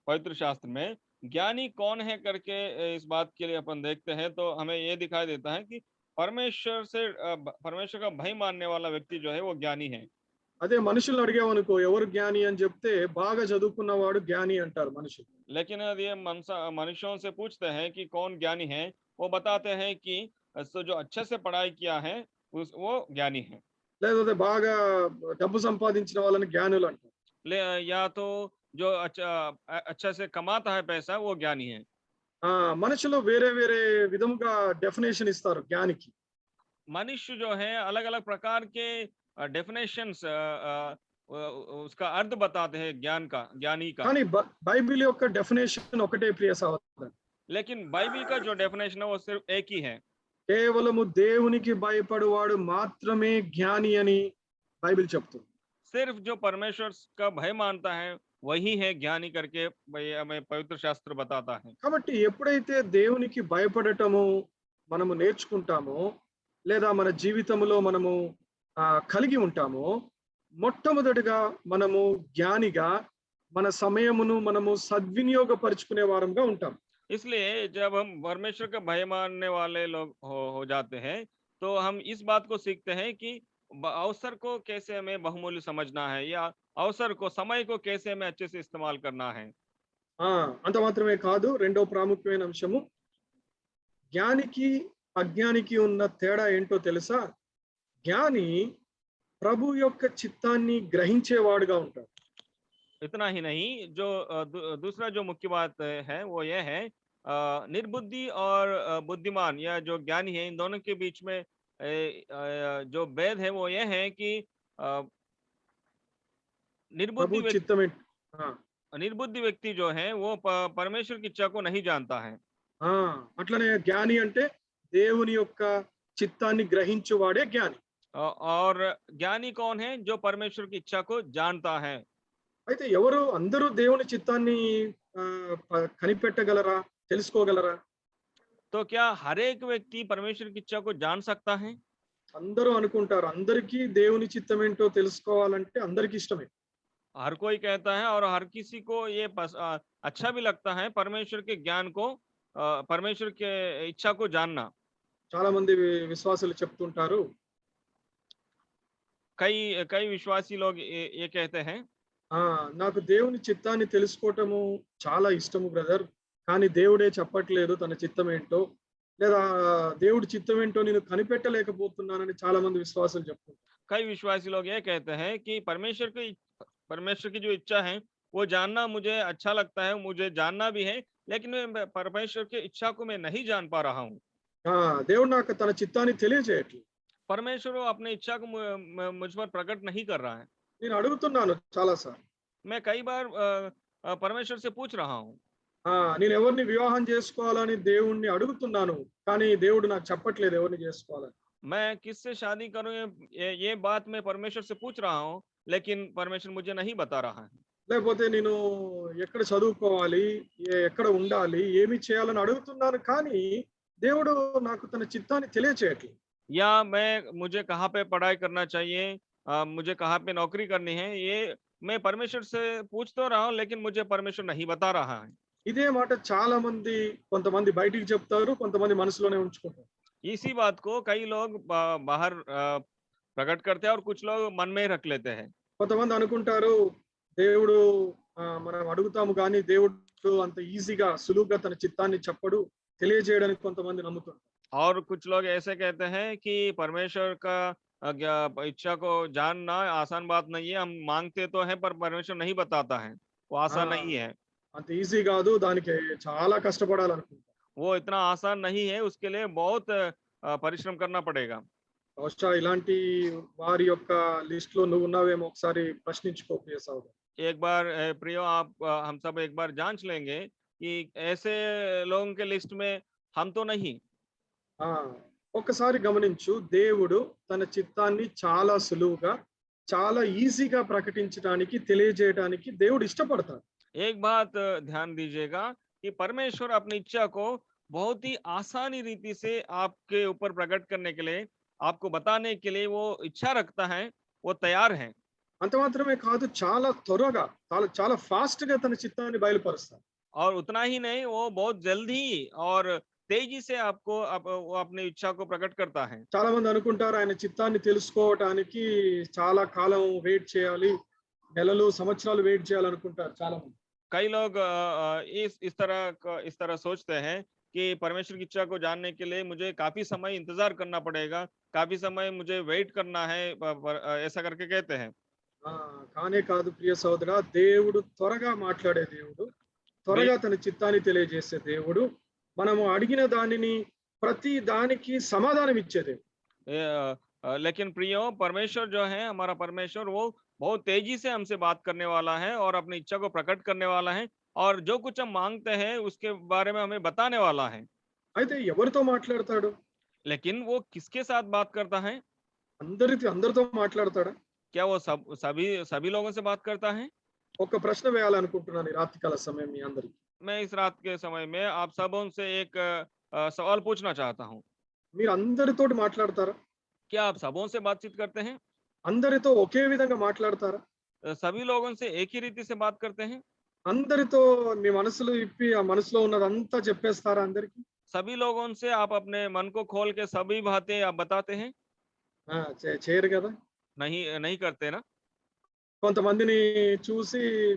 पवित्र शास्त्र में ज्ञानी कौन है करके इस बात के लिए अपन देखते हैं तो हमें ये दिखाई देता है कि परमेश्वर का भय मानने वाला व्यक्ति जो है वो ज्ञानी है।
అదే మనుషులను అడిగామనుకో ఎవరు జ్ఞాని అని చెప్తే బాగా చదువుకున్నవాడు జ్ఞాని అంటారు మనుషులు.
लेकिन यदि मनुष्यों से पूछते हैं कि कौन ज्ञानी है, वो बताते हैं कि जो अच्छे से पढ़ाई किया है वो ज्ञानी है।
లేకపోతే బాగా డబ్బు సంపాదించిన వాళ్ళని జ్ఞానులు అంటారు.
या तो जो अच्छा से कमाता है पैसा वो ज्ञानी है।
మనుషులు వేరే వేరే విధముగా డెఫినేషన్ ఇస్తారు జ్ఞానికి.
मनुष्य जो है अलग अलग प्रकार के डेफिनेशंस उसका अर्थ बताते हैं ज्ञानी का।
కానీ బైబిల్ యొక్క డెఫినేషన్ ఒకటే ప్రియ సహోదరుడు,
लेकिन बाइबल का जो डेफिनेशन है वो सिर्फ एक ही है।
కేవలము దేవునికి భయపడువాడు మాత్రమే జ్ఞాని అని బైబిల్ చెప్తుంది.
सिर्फ जो परमेश्वर का भय मानता है वही है ज्ञानी करके हमें पवित्र शास्त्र बताता है।
కాబట్టి ఎప్పుడైతే దేవునికి భయపడటము మనము నేర్చుకుంటామో లేదా మన జీవితంలో మనము కలిగి ఉంటామో మొట్టమొదటిగా మనము జ్ఞానిగా మన సమయమును మనము సద్వినియోగపరుచుకునే వారంగా ఉంటాం.
इसलिए जब हम परमेश्वर का भय मानने वाले लोग हो जाते हैं तो हम इस बात को सीखते हैं कि अवसर को कैसे हमें बहुमूल्य समझना है या अवसर को समय को कैसे हमें अच्छे से इस्तेमाल करना है।
అంత మాత్రమే కాదు, రెండో ప్రాముఖ్యమైన అంశము జ్ఞానికి అజ్ఞానికి ఉన్న తేడా ఏంటో తెలుసా? జ్ఞాని ప్రభు యొక్క చిత్తాన్ని గ్రహించేవాడుగా ఉంటాడు.
इतना ही नहीं, जो दूसरा जो मुख्य बात है वो यह है निर्बुद्धि और बुद्धिमान या जो ज्ञानी है, इन दोनों के बीच में जो भेद है वो यह है कि निर्बुद्धि व्यक्ति जो है वो परमेश्वर की इच्छा को नहीं जानता है।
అట్లనే జ్ఞాని అంటే దేవుని యొక్క చిత్తాన్ని గ్రహించువాడే జ్ఞాని.
और ज्ञानी कौन है? जो परमेश्वर की इच्छा को जानता है।
అయితే ఎవరు అందరూ దేవుని చిత్తాన్ని కనిపెట్టగలరా, తెలుసుకోగలరా?
तो क्या हर एक व्यक्ति परमेश्वर की इच्छा को जान सकता है?
అందరూ అనుకుంటారు అందరికీ దేవుని చిత్తం ఏంటో తెలుసుకోవాలంటే అందరికీ ఇష్టమే.
हर कोई कहता है और हर किसी को ये अच्छा भी लगता है परमेश्वर के ज्ञान को, परमेश्वर के इच्छा को जानना।
చాలా మంది విశ్వాసులు చెప్తుంటారు,
कई विश्वासी लोग ये कहते हैं,
నాకు దేవుని చిత్తాన్ని తెలుసుకోవటము చాలా ఇష్టము బ్రదర్, కానీ దేవుడే చెప్పట్లేదు తన చిత్తం ఏంటో, లేదా దేవుడి చిత్తం ఏంటో నేను కనిపెట్టలేకపోతున్నానని చాలా మంది విశ్వాసులు చెప్తుంటారు.
कई विश्वासी लोग ये कहते हैं कि परमेश्वर की जो इच्छा है वो जानना मुझे अच्छा लगता है, मुझे जानना भी है, लेकिन मैं परमेश्वर की इच्छा को मैं नहीं जान पा रहा हूँ।
దేవుడు నాకు తన చిత్తాన్ని తెలియజేయట్లేదు.
परमेश्वर अपनी इच्छा को मुझ पर प्रकट नहीं कर रहा है।
నేను అడుగుతున్నాను చాలా సార్లు,
मैं कई बार परमेश्वर से पूछ रहा हूँ,
నేను ఎవరిని వివాహం చేసుకోవాలని దేవుణ్ణి అడుగుతున్నాను, కానీ దేవుడు నాకు చెప్పట్లేదు ఎవరిని చేసుకోవాలని.
मैं किससे शादी करूं ये बात मैं परमेश्वर से पूछ रहा हूँ, लेकिन परमेश्वर मुझे नहीं बता रहा है।
లేకపోతే నేను ఎక్కడ చదువుకోవాలి, ఎక్కడ ఉండాలి, ఏమి చేయాలని అడుగుతున్నాను, కానీ దేవుడు నాకు తన చిత్తాన్ని తెలియచేయట్లేదు.
या मुझे कहाँ पे पढ़ाई करना चाहिए, मुझे कहाँ पे नौकरी करनी है, ये मैं परमेश्वर से पूछ तो रहा हूँ, लेकिन मुझे परमेश्वर नहीं बता रहा है।
ఇదే మాట చాలా మంది, కొంతమంది బయటికి చెప్తారు, కొంతమంది మనసులోనే ఉంచుకుంటారు.
इसी बात को कई लोग बाहर प्रकट करते हैं और कुछ लोग मन में रख लेते हैं।
కొంతమంది అనుకుంటారు దేవుడు మనం అడుగుతాము కానీ దేవుడు అంత ఈజీగా సులువుగా తన చిత్తాన్ని చెప్పడు, తెలియజేయడానికి కొంతమంది నమ్ముతారు.
और कुछ लोग ऐसे कहते हैं कि परमेश्वर का इच्छा को जानना आसान बात नहीं है, हम मांगते तो हैं पर परमेश्वर नहीं बताता है, वो आसान नहीं है।
అంత ఈజీ కాదు, దానికి చాలా కష్టపడాలనుకుంటారు.
वो इतना आसान नहीं है, उसके लिए बहुत परिश्रम करना पड़ेगा।
బహుశా ఇలాంటి వారి యొక్క లిస్ట్ లో నువ్వు ఉన్నావేమో, ఒకసారి ప్రశ్నించుకో ప్రియ సోదరుడు.
एक बार प्रियो आप हम सब एक बार जांच लेंगे कि ऐसे लोगों के लिस्ट में हम तो नहीं।
ఒక్కసారి గమనించు, దేవుడు తన చిత్తాన్ని చాలా సులువుగా చాలా ఈజీగా ప్రకటించడానికి తెలియజేయడానికి దేవుడు ఇష్టపడతాడు.
एक बात ध्यान दीजिएगा कि परमेश्वर अपनी इच्छा को बहुत ही आसानी रीति से आपके ऊपर प्रकट करने के लिए, आपको बताने के लिए वो इच्छा रखता है, वो तैयार है।
అంత మాత్రమే కాదు, చాలా త్వరగా చాలా ఫాస్ట్ గా తన చిత్తాన్ని బయలుపరుస్తాడు.
और उतना ही नहीं, वो बहुत जल्दी और तेजी से आपको वो अपनी इच्छा को प्रकट करता है।
చాలా మంది అనుకుంటారు ఆయన చిత్తాన్ని తెలుసుకోవడానికి చాలా కాలం వెయిట్ చేయాలి, నెలలు సంవత్సరాలు వెయిట్ చేయాలనుకుంటారు చాలా మంది.
कई लोग इस तरह सोचते हैं कि परमेश्वर की इच्छा को जानने के लिए मुझे काफी समय इंतजार करना पड़ेगा, काफी समय मुझे वेट करना है, ऐसा करके कहते हैं।
కానే కాదు ప్రియ సోదరా, దేవుడు త్వరగా మాట్లాడే దేవుడు, త్వరగా తన చిత్తాన్ని తెలియజేసే దేవుడు, మనము అడిగిన దానిని ప్రతి దానికి సమాధానం ఇచ్చే దేవుడు.
लेकिन प्रियो, परमेश्वर जो है, हमारा परमेश्वर, वो बहुत तेजी से हमसे बात करने वाला है और अपनी इच्छा को प्रकट करने वाला है और जो कुछ हम मांगते हैं उसके बारे में हमें बताने वाला है।
అయితే ఎవరితో మాట్లాడతాడు?
लेकिन वो किसके साथ बात करता है?
అందరితో మాట్లాడతాడా?
क्या वो सभी लोगों से बात करता है?
ఒక ప్రశ్న వేయాలనుకుంటున్నాను ఈ రాత్రికాల సమయం మీ అందరికి.
मैं इस रात के समय में आप सबों से एक सवाल पूछना चाहता हूँ।
మీరు అందరితోటి మాట్లాడతారా?
क्या आप सबों से बातचीत करते हैं?
అందరితో ఒకే విధంగా మాట్లాడతారా?
सभी लोगों से एक ही रीति से बात करते हैं?
అందరితో మీ మనసులో ఇప్పి ఆ మనసులో ఉన్నదంతా చెప్పేస్తారా అందరికి?
सभी लोगों से आप अपने मन को खोल के सभी बातें आप बताते हैं?
చేయరు కదా.
नहीं नहीं करते ना।
కొంతమందిని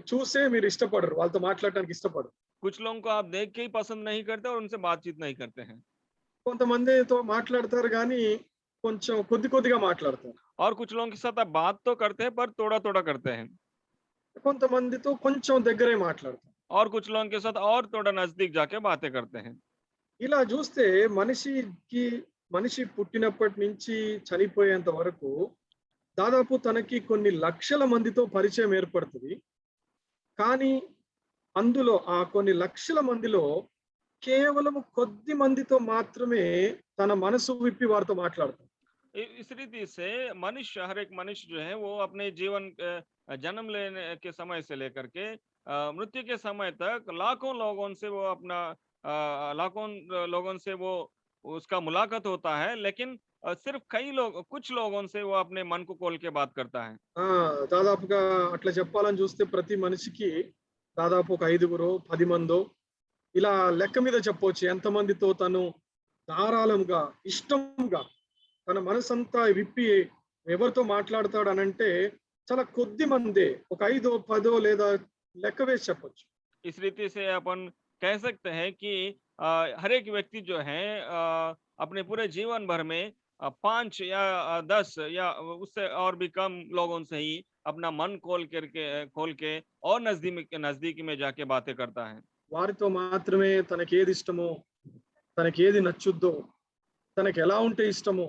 చూసే మీరు ఇష్టపడరు, వాళ్ళతో మాట్లాడటానికి ఇష్టపడరు.
कुछ लोगों को आप देख के ही पसंद नहीं करते और उनसे बातचीत नहीं करते हैं।
కొంతమందితో మాట్లాడతారు కానీ కొంచెం కొద్దిగా మాట్లాడతారు.
और कुछ लोगों के साथ आप बात तो करते हैं पर थोड़ा करते हैं।
కొంతమందితో కొంచెం దగ్గరే మాట్లాడతారు.
और कुछ लोगों के साथ और थोड़ा नजदीक जाके बातें करते हैं।
ఇలా చూస్తే మనిషి పుట్టినప్పటి నుంచి చనిపోయేంత వరకు దాదాపు తనకి కొన్ని లక్షల మందితో పరిచయం ఏర్పడుతుంది. కానీ అందులో ఆ కొన్ని లక్షల మందిలో కేవలం కొద్ది మందితో మాత్రమే తన మనసు విప్పి వారితో మాట్లాడతాడు.
इस रीति से हर एक मनुष्य जो है वो अपने जीवन जन्म लेने के समय से लेकर के मृत्यु के समय तक लाखों लोगों से वो अपना लोगों से वो उसका मुलाकात होता है, लेकिन सिर्फ कुछ लोगों से वो अपने मन को खोल के बात करता है।
దాదాపుగా అట్లా చెప్పాలని చూస్తే ప్రతి మనిషికి దాదాపు ఒక 5గురో 10 మందో ఇలా లెక్క మీద చెప్పొచ్చు ఎంతమందితో తను ధారాళంగా ఇష్టంగా తన మనసంతా విప్పి ఎవరితో మాట్లాడతాడు అనంటే చాలా కొద్ది మందే, ఒక 5 10 లేదా లెక్క వేసి చెప్పొచ్చు.
इस रीति से अपन कह सकते हैं कि हर एक व्यक्ति जो है अपने पूरे जीवन भर में 5 या 10 या उससे और भी कम लोगों से ही अपना मन खोल के और नजदीक में जाके बातें करता है।
వారితో మాత్రమే తనకి ఏది ఇష్టమో, తనకి ఏది నచ్చుద్దో, తనకి ఎలా ఉంటే ఇష్టమో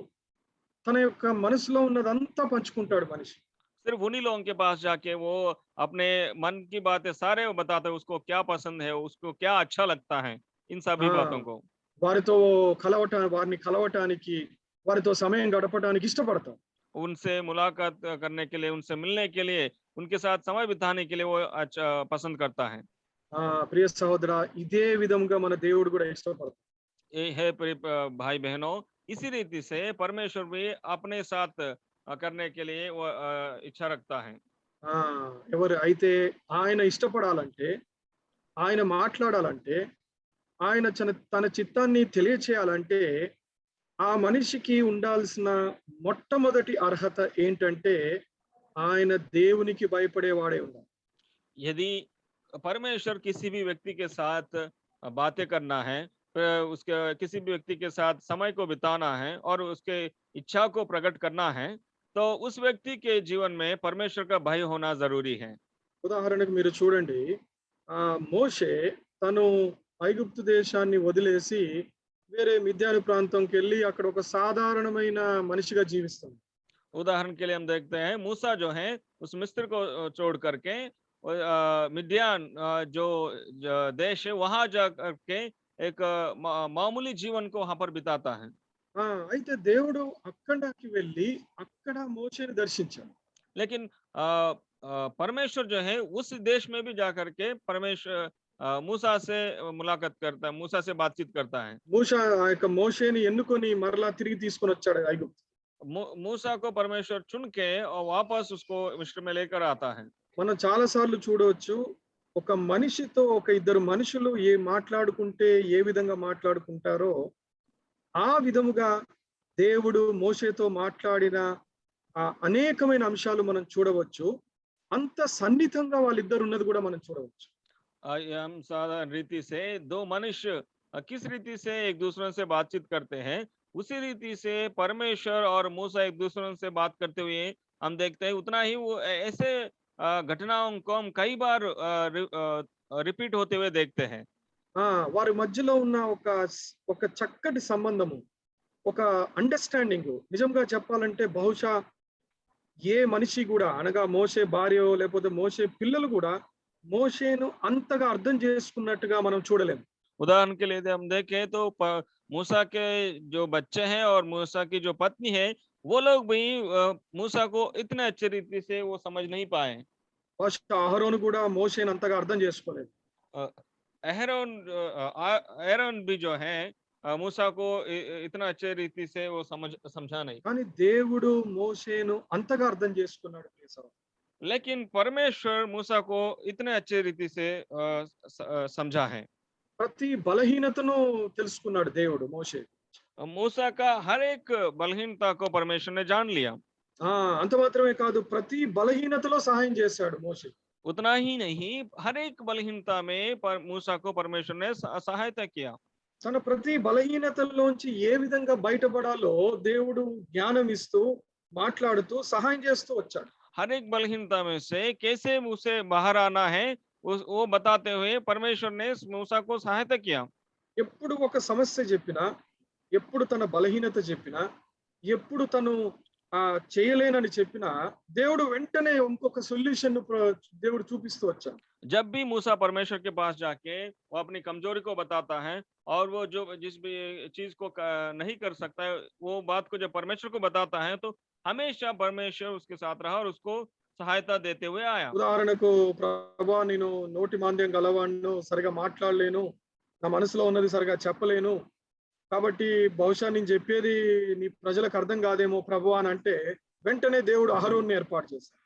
తన యొక్క మనసులో ఉన్నదంతా పంచుకుంటాడు మనిషి.
सिर्फ उन्हीं लोगों के पास जाके वो अपने मन की बातें सारे बताते हैं, उसको क्या पसंद है, उसको क्या अच्छा लगता है, इन सभी बातों को
వారితో వారిని కలవటానికి వారితో సమయం గడపడానికి ఇష్టపడతాం.
उनसे मुलाकात करने के लिए, उनसे मिलने के लिए, उनके साथ समय बिताने के लिए वो अच्छा पसंद करता है।
ప్రియ సహోదరా, ఇదే విధంగా మన దేవుడు కూడా ఇష్టపడతాడు.
ये है भाई बहनों, इसी रीति से परमेश्वर भी अपने साथ करने के लिए वो इच्छा रखता है।
ఎవరు అయితే ఆయన ఇష్టపడాలంటే, ఆయన మాట్లాడాలంటే, ఆయన తన చిత్తాన్ని తెలియచేయాలంటే ఆ మనిషికి ఉండాల్సిన మొట్టమొదటి అర్హత ఏంటంటే ఆయన దేవునికి భయపడేవాడే ఉండాలి.
यदि परमेश्वर किसी भी व्यक्ति के साथ बातें करना है, उसके किसी भी व्यक्ति के साथ समय को बिताना है और उसके इच्छा को प्रकट करना है, तो उस व्यक्ति के जीवन में परमेश्वर का भय होना जरूरी है।
ఉదాహరణకు మీరు చూడండి, మోషే తను ఐగుప్తు దేశాన్ని వదిలేసి వేరే మిద్యాను ప్రాంతంకి వెళ్ళి అక్కడ ఒక సాధారణమైన మనిషిగా జీవిస్తాడు.
उदाहरण के लिए हम देखते हैं मूसा जो है उस मिस्र को छोड़ करके मिद्यान जो देश है वहां जा करके एक मामूली जीवन को वहां पर बिताता है।
అయితే దేవుడు అక్కడికి వెళ్ళి అక్కడ మోషేని దర్శించాడు.
लेकिन परमेश्वर जो है उस देश में भी जाकर के परमेश्वर मूसा से मुलाकात करता है, मूसा से बातचीत करता है।
మోషేని ఎన్నుకొని మరలా తిరిగి తీసుకొని వచ్చాడు ఐగుప్తు.
मूसा को परमेश्वर चुन के और वापस उसको मिस्र में लेकर आता है।
మనం చాలా సార్లు చూడవచ్చు, ఒక మనిషితో ఒక ఇద్దరు మనుషులు మాట్లాడుకుంటే ఏ విధంగా మాట్లాడుకుంటారో ఆ విధముగా దేవుడు మోషేతో మాట్లాడిన అనేకమైన అంశాలు మనం చూడవచ్చు. అంత సన్నిహితంగా వాళ్ళిద్దరు ఉన్నది కూడా మనం చూడవచ్చు.
हम साधारण रीति से दो मनुष्य किस रीति से एक दूसरे से बातचीत करते हैं, उसी रीति से परमेश्वर और मूसा एक दूसरे से बात करते हुए हम देखते हैं। उतना ही वो ऐसे घटनाओं को हम कई बार रिपीट होते हुए देखते हैं।
వారి మధ్యలో ఉన్న ఒక చక్కటి సంబంధము, ఒక అండర్స్టాండింగ్ నిజంగా చెప్పాలంటే బహుశా ఏ మనిషి కూడా అనగా మోషే భార్య లేకపోతే మోషే పిల్లలు కూడా మోషేను అంతగా అర్థం చేసుకున్నట్టుగా మనం చూడలేము.
उदाहरण के लिए यदि हम देखें तो मूसा के जो बच्चे हैं और मूसा की जो पत्नी है, वो लोग भी मूसा को इतने अच्छे रीति से वो समझ नहीं पाए।
బహుశా అహరోను కూడా మోషేను అంతగా అర్థం చేసుకోలేదు.
अ, एहरोन भी जो है मूसा को इतना अच्छे रीति से वो समझा नहीं।
కానీ దేవుడు మోషేను అంతగా అర్థం చేసుకున్నాడు ప్రియ సహోదరులారా.
लेकिन परमेश्वर मूसा को इतने अच्छे रीति से समझा है।
ప్రతి బలహీనతను తెలుసుకున్నాడు దేవుడు మోషే.
मूसा का हर एक बलहीनता को परमेश्वर ने जान लिया।
అంత మాత్రమే కాదు, ప్రతి బలహీనతలో సహాయం చేశాడు మోషే.
उतना ही नहीं, हर एक बलहीनता में मूसा को परमेश्वर ने सहायता किया।
తన ప్రతి బలహీనతల్లోంచి ఏ విధంగా బయటపడాలో దేవుడు జ్ఞానం ఇస్తూ మాట్లాడుతూ సహాయం చేస్తూ వచ్చాడు.
हर एक बलहीनता में से कैसे उसे बाहर आना है वो बताते हुए परमेश्वर ने मूसा को सहायता किया।
ఎప్పుడు ఒక సమస్య చెప్పినా, ఎప్పుడు తన బలహీనత చెప్పినా, ఎప్పుడు తను చేయలేనని చెప్పినా దేవుడు వెంటనే ఇంకొక సొల్యూషన్ దేవుడు చూపిస్తూ వచ్చాడు.
जब भी मूसा परमेश्वर के पास जाके वो अपनी कमजोरी को बताता है और वो जो जिस भी चीज को नहीं कर सकता है वो बात को जब परमेश्वर को बताता है तो हमेशा परमेश्वर उसके साथ रहा और उसको सहायता देते हुए आया।
ఉదాహరణకు, ప్రభువా నేను నోటి మాంద్యం గలవాణ్ణి, సరిగా మాట్లాడలేను, నా మనసులో ఉన్నది సరిగా చెప్పలేను, కాబట్టి బహుశా నేను చెప్పేది నీ ప్రజలకు అర్థం కాదేమో ప్రభువా అని అంటే వెంటనే దేవుడు అహరోన్ని ఏర్పాటు చేశాడు.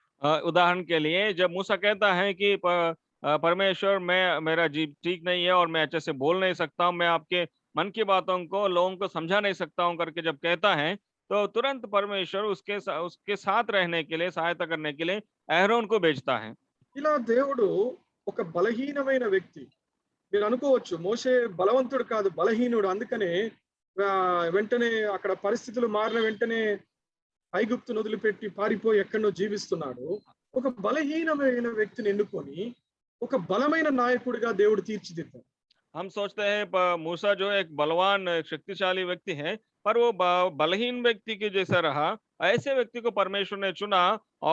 उदाहरण के लिए जब मूसा कहता है कि परमेश्वर मेरा जीव ठीक नहीं है और मैं अच्छे से बोल नहीं सकता हूँ, मैं आपके मन की बातों को लोगों को समझा नहीं सकता हूँ करके जब कहता है तो तुरंत परमेश्वर उसके साथ रहने के लिए, सहायता करने के लिए अहरोन को भेजता है।
ఇలా దేవుడు ఒక బలహీనమైన వ్యక్తి, మీరు అనుకోవచ్చు మోషే బలవంతుడు కాదు, బలహీనుడు, అందుకనే వెంటనే అక్కడ పరిస్థితులు మారిన వెంటనే ఐగుప్తును వదిలిపెట్టి పారిపోయి ఎక్కడో జీవిస్తున్నాడు. ఒక బలహీనమైన వ్యక్తిని ఎన్నుకొని ఒక బలమైన నాయకుడిగా దేవుడు తీర్చిదిద్దాడు.
हम सोचते हैं मूसा जो एक बलवान शक्तिशाली व्यक्ति है, पर वो बलहीन व्यक्ति के जैसा रहा। ऐसे व्यक्ति को परमेश्वर ने चुना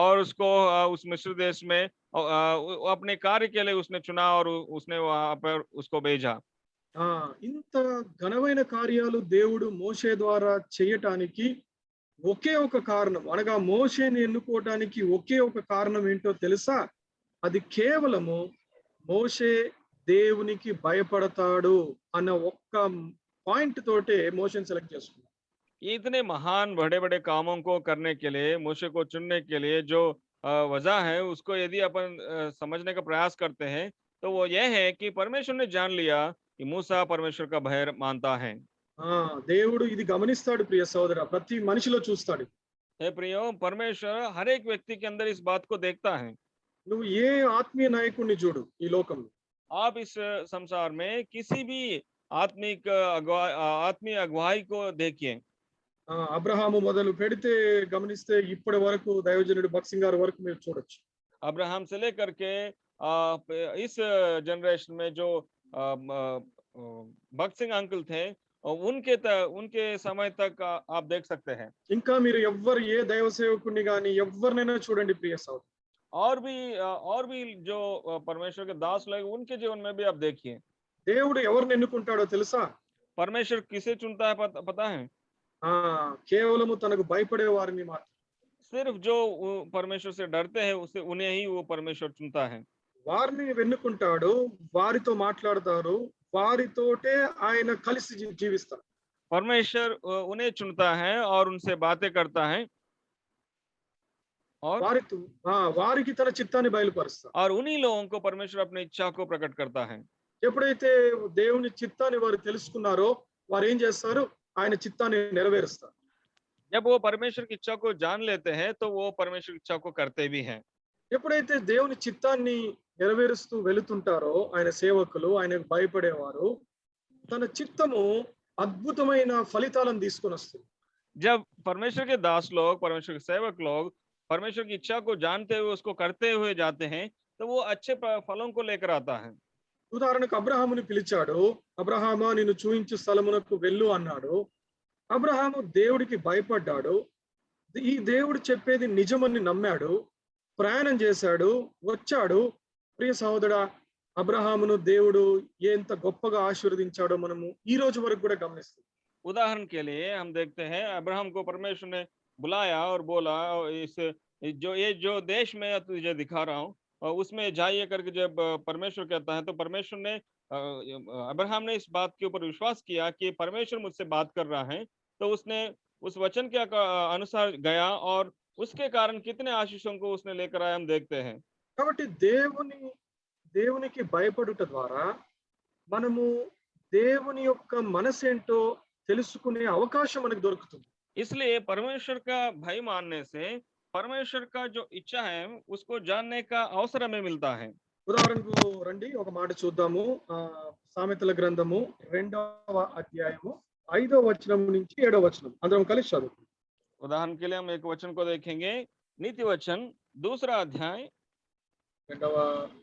और उसको उस मिस्र देश में अपने कार्य के लिए उसने चुना और उसने वहां पर उसको भेजा।
ఇంత ఘనమైన కార్యాలు దేవుడు మోషే ద్వారా చేయటానికి ఒకే ఒక కారణం, అనగా మోషేని ఎన్నుకోవటానికి ఒకే ఒక కారణం ఏంటో తెలుసా? అది కేవలము మోషే దేవునికి భయపడతాడు అన్న ఒక్క పాయింట్ తోటే మోషేని సెలెక్ట్ చేసుకున్నాడు.
इतने महान बड़े बड़े कामों को करने के लिए, मूसा को चुनने के लिए जो वजह है उसको यदि अपन समझने का प्रयास करते हैं तो वो यह है कि परमेश्वर ने जान लिया कि मूसा परमेश्वर का भय मानता है।
దేవుడు ఇది గమనిస్తాడు ప్రియ సోదర, ప్రతి మనిషిలో చూస్తాడు.
हे प्रियो, परमेश्वर हर एक व्यक्ति के अंदर इस बात को देखता है।
నువ్వు ఏ ఆత్మీయ నాయకుడిని చూడు ఈ లోకంలో,
आप इस संसार में किसी भी आत्मिक आत्मीय अगुवाई को देखिए।
అబ్రహాము మొదలు పెడితే గమనిస్తే ఇప్పటి వరకు దైవజనుడు భక్సింగ్ గారి వరకు మీరు చూడొచ్చు.
अब्राहम से लेकर के इस जनरेशन में जो भक्त सिंह अंकल थे उनके समय तक आप देख सकते हैं।
ఇంకా మీరు ఎవ్వరు ఏ దైవ సేవకుని గాని ఎవరినైనా చూడండి ప్రియ సోదరు,
और भी जो परमेश्वर के दास लोग उनके जीवन में भी आप देखिए।
దేవుడు ఎవరిని ఎన్నుకుంటాడో తెలుసా?
परमेश्वर किसे चुनता है पता है?
కేవలము తనకు భయపడే వారిని మాత్రం.
सिर्फ जो परमेश्वर से डरते हैं उन्हें ही वो परमेश्वर चुनता है।
వారిని ఎన్నుకుంటాడు, వారితో మాట్లాడతారు, వారితోటే ఆయన కలిసి జీవిస్తారు.
परमेश्वर उन्हें चुनता है और उनसे बातें करता है और
వారికి తన చిత్తాన్ని బయలుపరుస్తాడు.
और उन्हीं लोगों को परमेश्वर अपनी इच्छा को प्रकट करता है।
ఎప్పుడైతే దేవుని చిత్తాన్ని వారు తెలుసుకున్నారో వారు ఏం చేస్తారు? ఆయన చిత్తాన్ని నెరవేరుస్తారు.
जब वो परमेश्वर की इच्छा को जान लेते हैं तो वो परमेश्वर की इच्छा को करते भी हैं।
ఎప్పుడైతే దేవుని చిత్తాన్ని నెరవేరుస్తూ వెళుతుంటారో ఆయన సేవకులు, ఆయనకు భయపడేవారు, తన చిత్తము అద్భుతమైన ఫలితాలను తీసుకొని వస్తుంది.
जब परमेश्वर के दास लोग, परमेश्वर के सेवक लोग परमेश्वर की इच्छा को जानते हुए उसको करते हुए जाते हैं तो वो अच्छे फलों को लेकर आता है।
ఉదాహరణకు అబ్రహాముని పిలిచాడు, అబ్రహామా నిన్ను చూయించు స్థలమునకు వెళ్ళు అన్నాడు. అబ్రహాము దేవుడికి భయపడ్డాడు, ఈ దేవుడు చెప్పేది నిజమని నమ్మాడు, ప్రయాణం చేశాడు, వచ్చాడు, ప్రియ సహోదరా, అబ్రహామును దేవుడు ఎంత గొప్పగా ఆశీర్వదించాడో మనము ఈ రోజు వరకు కూడా గమనిస్తాం.
उदाहरण के लिए हम देखते हैं अब्राहम को परमेश्वर ने बुलाया और बोला इस ये जो देश में तुझे दिखा रहा हूँ और उसमें जाइए करके जब परमेश्वर कहता है तो परमेश्वर ने अब्राहम ने इस बात के ऊपर विश्वास किया कि परमेश्वर मुझसे बात कर रहा है, तो उसने उस वचन के अनुसार गया और उसके कारण कितने आशीषों को उसने लेकर आया हम देखते हैं।
కాబట్టి దేవునికి భయపడుట ద్వారా మనము దేవుని యొక్క మనసేంటో తెలుసుకునే అవకాశం మనకు దొరుకుతుంది.
इसलिए परमेश्वर का भय मानने से परमेश्वर का जो इच्छा है उसको जानने का अवसर हमें मिलता है।
ఉదాహరణకు రండి, ఒక మాట చూద్దాము. సామెతల గ్రంథము 2వ అధ్యాయము 5వ వచనం నుంచి 7వ వచనం అందరం కలిసి చదువుతాం.
उदाहरण के लिए हम एक वचन को देखेंगे, नीति वचन 2रा अध्याय
2వ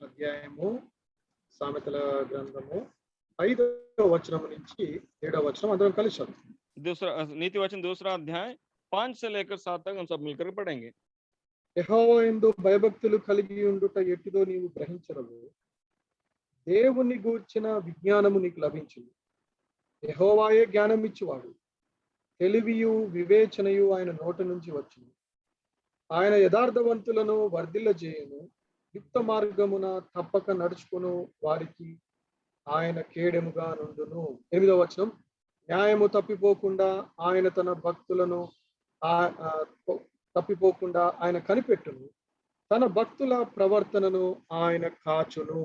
అధ్యాయము సామెతల గ్రంథము 5వ వచనం నుంచి 7వ వచనం అందరం కలిసి చదువుతాం.
दूसरा नीति वचन 2रा अध्याय 5 से लेकर 7 तक हम सब मिलकर पढ़ेंगे।
యెహోవా యందు భయభక్తులు కలిగి ఉండుట ఎట్టిదో నీవు గ్రహించరవు. దేవుని గూర్చిన విజ్ఞానము నీకు లభించును. యెహోవాయే జ్ఞానం ఇచ్చువాడు. తెలివియు వివేచనయు ఆయన నోట నుంచి వచ్చును. ఆయన యథార్థవంతులను వర్ధిల్లజేయును. యుక్త మార్గమున తప్పక నడుచుకును వారికి ఆయన కేడెముగా నుండును. 8వ వచనం, న్యాయము తప్పిపోకుండా ఆయన తన భక్తులను తప్పిపోకుండా ఆయన కనిపెట్టును. తన భక్తుల ప్రవర్తనను ఆయన కాచును.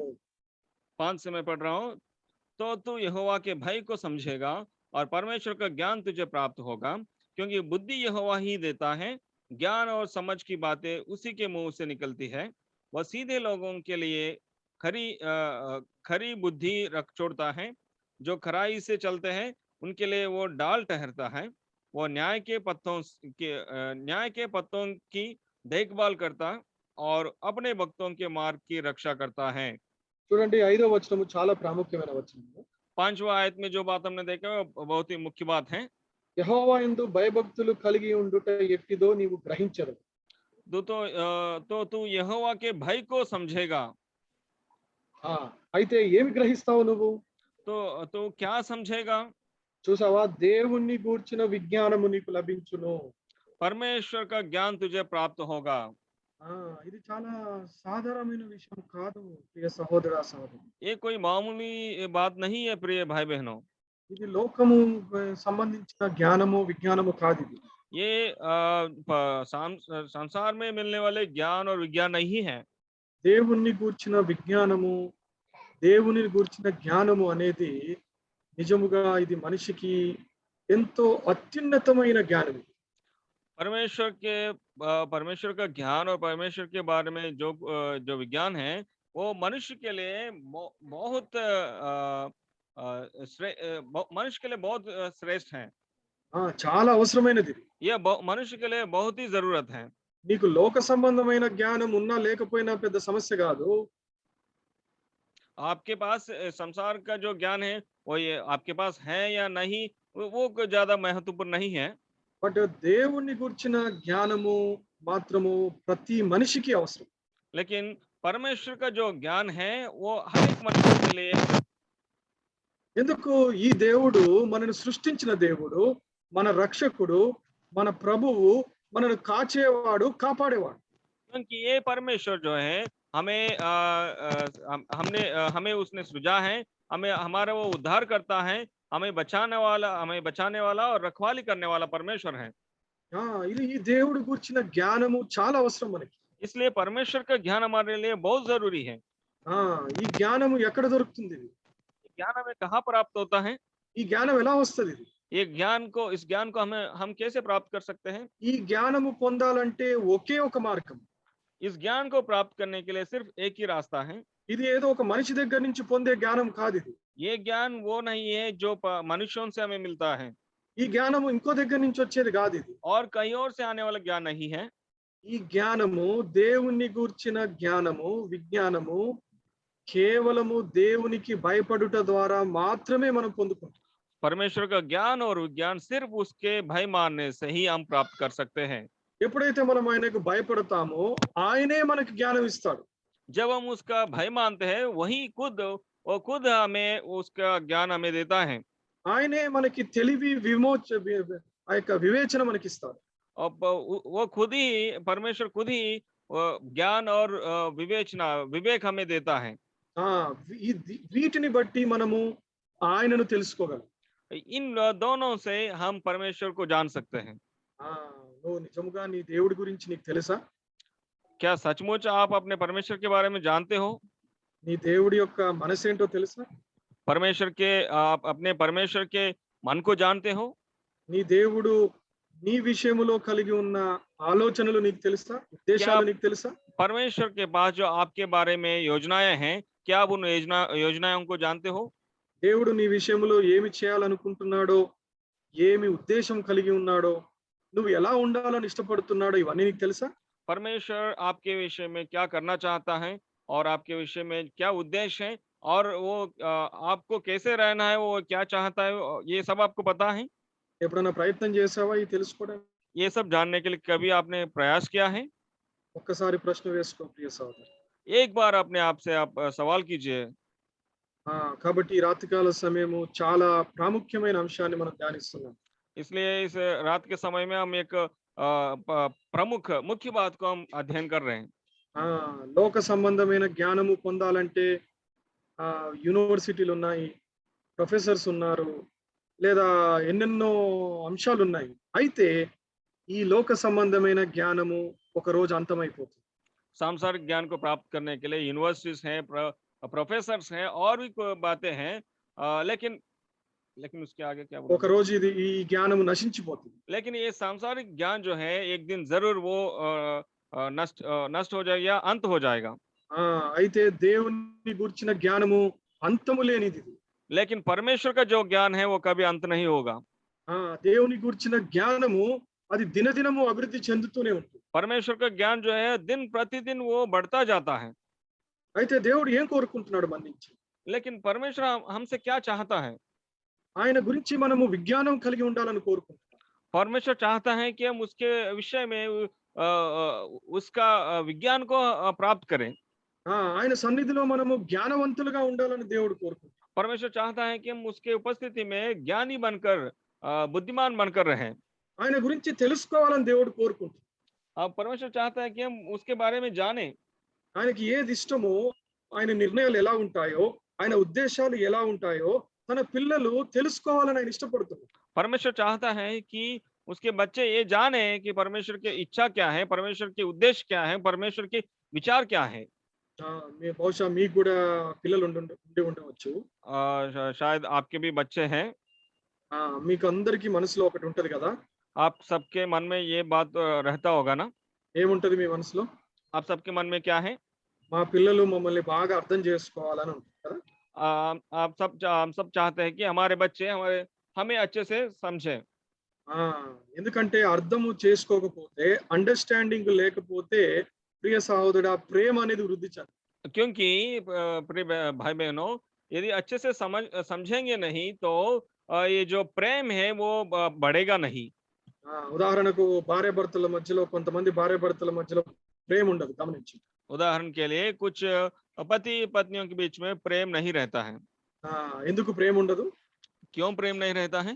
5 से मैं पढ़ रहा हूँ, तो तू यहोवा के भय को समझेगा और परमेश्वर का ज्ञान तुझे प्राप्त होगा, क्योंकि बुद्धि यहोवा ही देता है, ज्ञान और समझ की बातें उसी के मुंह से निकलती है। वह सीधे लोगों के लिए खरी बुद्धि रख छोड़ता है, जो खराई से चलते हैं उनके लिए वो डाल ठहरता है। वो न्याय के पत्तों की देखभाल करता और अपने भक्तों के मार्ग की रक्षा करता है।
చూడండి, 5వ వచనము చాలా ప్రాముఖ్యమైన వచనము.
5वां आयत में जो बात हमने देखा वो बहुत ही मुख्य बात है।
యెహోవా యందు భయభక్తులు కలిగి ఉండుట ఎట్టిదో నీవు గ్రహించరు.
तो तू यहोवा के भय को समझेगा।
అయితే ఏమి గ్రహిస్తావు నువ్వు?
तो क्या समझेगा?
చూసావా, దేవుణ్ణి గూర్చిన విజ్ఞానము నీకు లభించును.
परमेश्वर का ज्ञान तुझे प्राप्त होगा।
ఇది చాలా సాధారణమైన విషయం కాదు ప్రియ సహోదర సహోదరి.
ये कोई मामूली बात नहीं है प्रिय भाई बहनों।
ఇది లోకము సంబంధించిన జ్ఞానము విజ్ఞానము కాదు. ఇది
ये संसार में मिलने वाले ज्ञान और विज्ञान नहीं है।
దేవుణ్ణి గూర్చిన విజ్ఞానము, దేవుని గూర్చిన జ్ఞానము అనేది నిజముగా ఇది మనిషికి ఎంతో అత్యున్నతమైన జ్ఞానం.
परमेश्वर का ज्ञान और परमेश्वर के बारे में जो विज्ञान है वो मनुष्य के लिए बहुत श्रेष्ठ है।
చాలా అవసరమైనది.
ये मनुष्य के लिए बहुत ही जरूरत है।
నీకు లోక సంబంధమైన జ్ఞానం ఉన్నా లేకపోయినా పెద్ద సమస్య కాదు.
आपके पास संसार का जो ज्ञान है वो ये आपके पास है या नहीं वो ज्यादा महत्वपूर्ण नहीं है।
బట్ దేవుని గురించిన జ్ఞానము మాత్రము ప్రతి మనిషికి అవసరం.
लेकिन परमेश्वर का जो ज्ञान है वो हर एक मनुष्य के लिए।
ఎందుకు? ఈ దేవుడు మనను సృష్టించిన దేవుడు, మన రక్షకుడు, మన ప్రభువు, మనను కాచేవాడు, కాపాడేవాడు.
क्योंकि ये परमेश्वर जो है हमें उसने सृजा है, हमारा वो उद्धार करता है, हमें बचाने वाला और रखवाली करने वाला परमेश्वर है।
ఇది ఈ దేవుడి గురించిన జ్ఞానము చాలా అవసరం మనకి.
इसलिए परमेश्वर का ज्ञान हमारे लिए बहुत जरूरी है।
ఈ జ్ఞానము ఎక్కడ దొరుకుతుంది?
ज्ञान हमें कहाँ प्राप्त होता है?
ఈ జ్ఞానం ఎలా వస్తుంది?
इस ज्ञान को हम कैसे प्राप्त कर सकते हैं?
ఈ జ్ఞానము పొందాలంటే ఒకే ఒక మార్గం.
इस ज्ञान को प्राप्त करने के लिए सिर्फ एक ही रास्ता है।
ఇది ఏదో ఒక మనిషి దగ్గర నుంచి పొందే జ్ఞానం కాదు. ఇది
ये ज्ञान वो नहीं है जो मनुष्यों से हमें मिलता है।
ఈ జ్ఞానము ఇంకో దగ్గర నుంచి వచ్చేది కాదు. ఇది
और कहीं और से आने वाला ज्ञान नहीं है।
ఈ జ్ఞానము దేవుని గూర్చిన జ్ఞానము విజ్ఞానము కేవలము దేవునికి భయపడుట ద్వారా మాత్రమే మనం పొందుకుంటాం.
परमेश्वर का ज्ञान और विज्ञान सिर्फ उसके भय मानने से ही हम प्राप्त कर सकते हैं।
ఎప్పుడైతే మనం ఆయనకు భయపడతామో ఆయనే మనకు జ్ఞానం ఇస్తాడు.
जब हम उसका भय मानते हैं वही वो खुद हमें उसका ज्ञान हमें देता है।
ఆయనే మనకి తెలివి ఆ యొక్క వివేచన మనకిస్తాడు.
और वो खुद ही परमेश्वर खुद ही ज्ञान और विवेक हमें देता है।
ఆ వీటిని బట్టి మనము ఆయనను తెలుసుకోగలం.
इन दोनों से हम परमेश्वर को जान सकते हैं।
ఆ నువ్వు నిజముగా నీ దేవుడి గురించి నీకు తెలుసా?
क्या सचमुच आप अपने परमेश्वर के बारे में जानते हो?
నీ దేవుడి యొక్క మనసేంటో తెలుసా?
आप अपने परमेश्वर के मन को जानते हो?
నీ దేవుడు నీ విషయములో కలిగి ఉన్న ఆలోచనలు నీకు తెలుసా?
क्या
ఉద్దేశాలు నీకు తెలుసా?
परमेश्वर के पास जो आपके बारे में योजनाएं हैं, क्या आप उन योजनाओं को जानते हो?
దేవుడు నీ విషయంలో ఏమి చేయాలనుకుంటున్నాడో, ఏమి ఉద్దేశం కలిగి ఉన్నాడో, నువ్వు ఎలా ఉండాలని ఇష్టపడుతున్నాడో ఇవన్నీ నీకు తెలుసా?
परमेश्वर आपके विषय में क्या करना चाहता है और आपके विषय में क्या उद्देश्य है और वो आपको कैसे रहना है, वो क्या चाहता है, ये सब आपको पता है?
ఎప్పుడైనా ప్రయత్నం చేసావా ఇది తెలుసుకోవడానికి?
ये सब जानने के लिए कभी आपने प्रयास किया है?
ఒక్కసారి ప్రశ్న వేసుకో ప్రియ సహోదరు.
एक बार अपने आप से आप सवाल कीजिए।
కాబట్టి ఈ రాత్రికాల సమయము చాలా ప్రాముఖ్యమైన అంశాన్ని మనం ధ్యానిస్తున్నాం.
इसलिए इस रात के समय में हम एक प्रमुख मुख्य बात को हम अध्ययन कर रहे हैं।
లోక సంబంధమైన జ్ఞానము పొందాలంటే యూనివర్సిటీలు ఉన్నాయి, ప్రొఫెసర్స్ ఉన్నారు, లేదా ఎన్నెన్నో అంశాలు ఉన్నాయి. అయితే ఈ లోక సంబంధమైన జ్ఞానము ఒక రోజు అంతమైపోతుంది.
सांसारिक ज्ञान को प्राप्त करने के लिए यूनिवर्सिटीज हैं, प्रोफेसर्स हैं और भी बातें हैं, लेकिन उसके आगे क्या
ఒక
बोलूं?
రోజు ఇది ఈ జ్ఞానము నశించిపోతుంది.
लेकिन ये सांसारिक ज्ञान जो है एक दिन जरूर वो नष्ट हो जाएगा या अंत हो जाएगा।
అయితే దేవుని గురించిన జ్ఞానము అంతము లేనిది.
लेकिन परमेश्वर का जो ज्ञान है वो कभी अंत नहीं होगा।
దేవుని గురించిన జ్ఞానము అది దినదినము అభివృద్ధి చెందుతూనే ఉంటుంది.
परमेश्वर का ज्ञान जो है दिन प्रतिदिन वो बढ़ता जाता है।
అయితే దేవుడు ఏం కోరుకుంటున్నాడు మన నుంచి?
लेकिन परमेश्वर हमसे क्या चाहता है?
ఆయన గురించి మనము విజ్ఞానం కలిగి ఉండాలని కోరుకుంటున్నాడు.
परमेश्वर चाहता है कि हम उसके विषय में उसका विज्ञान को प्राप्त करें।
ఆయన సన్నిధిలో మనము జ్ఞానవంతులుగా ఉండాలని దేవుడు కోరుకుంటున్నాడు.
परमेश्वर चाहता है कि हम उसके उपस्थिति में ज्ञानी बनकर बुद्धिमान बनकर रहें।
ఆయన గురించి తెలుసుకోవాలని దేవుడు కోరుకుంటున్నాడు.
परमेश्वर चाहता है कि हम उसके बारे में जानें।
ఆయనకి ఏది ఇష్టమో, ఆయన నిర్ణయాలు ఎలా ఉంటాయో, ఆయన ఉద్దేశాలు ఎలా ఉంటాయో తన పిల్లలు తెలుసుకోవాలని ఆయన ఇష్టపడుతున్నాడు.
परमेश्वर चाहता है कि उसके बच्चे ये जाने कि परमेश्वर की इच्छा क्या है, परमेश्वर के उद्देश्य क्या है, परमेश्वर के विचार क्या है।
బహుశా మీకు కూడా పిల్లలు ఉండి ఉండవచ్చు.
शायद आपके भी बच्चे हैं।
మీకు అందరికీ మనసులో ఒకటి ఉంటది కదా?
आप सबके मन में ये बात रहता होगा ना?
ఏముంటది మీ మనసులో?
आप सबके मन में क्या है?
మా పిల్లలు మమ్మల్ని బాగా అర్థం చేసుకోవాలని ఉంటుంది కదా?
हम सब चाहते हैं कि हमारे बच्चे हमें अच्छे से समझें।
ఎందుకంటే అర్థము చేసుకోకపోతే, అండర్స్టాండింగ్ లేకపోతే ప్రియ సహోదరుడా ప్రేమ అనేది వృద్ధి చెందదు.
क्योंकि प्रिय भाई बहनों, यदि अच्छे से समझेंगे नहीं तो ये जो प्रेम है वो बढ़ेगा नहीं।
ఉదాహరణకు భార్యాభర్తల మధ్యలో, కొంతమంది భార్యాభర్తల మధ్యలో ప్రేమ ఉండదు, గమనించండి.
उदाहरण के लिए कुछ पति पत्नियों के बीच में प्रेम नहीं रहता है।
ఎందుకు ప్రేమ ఉండదు?
क्यों प्रेम नहीं रहता है?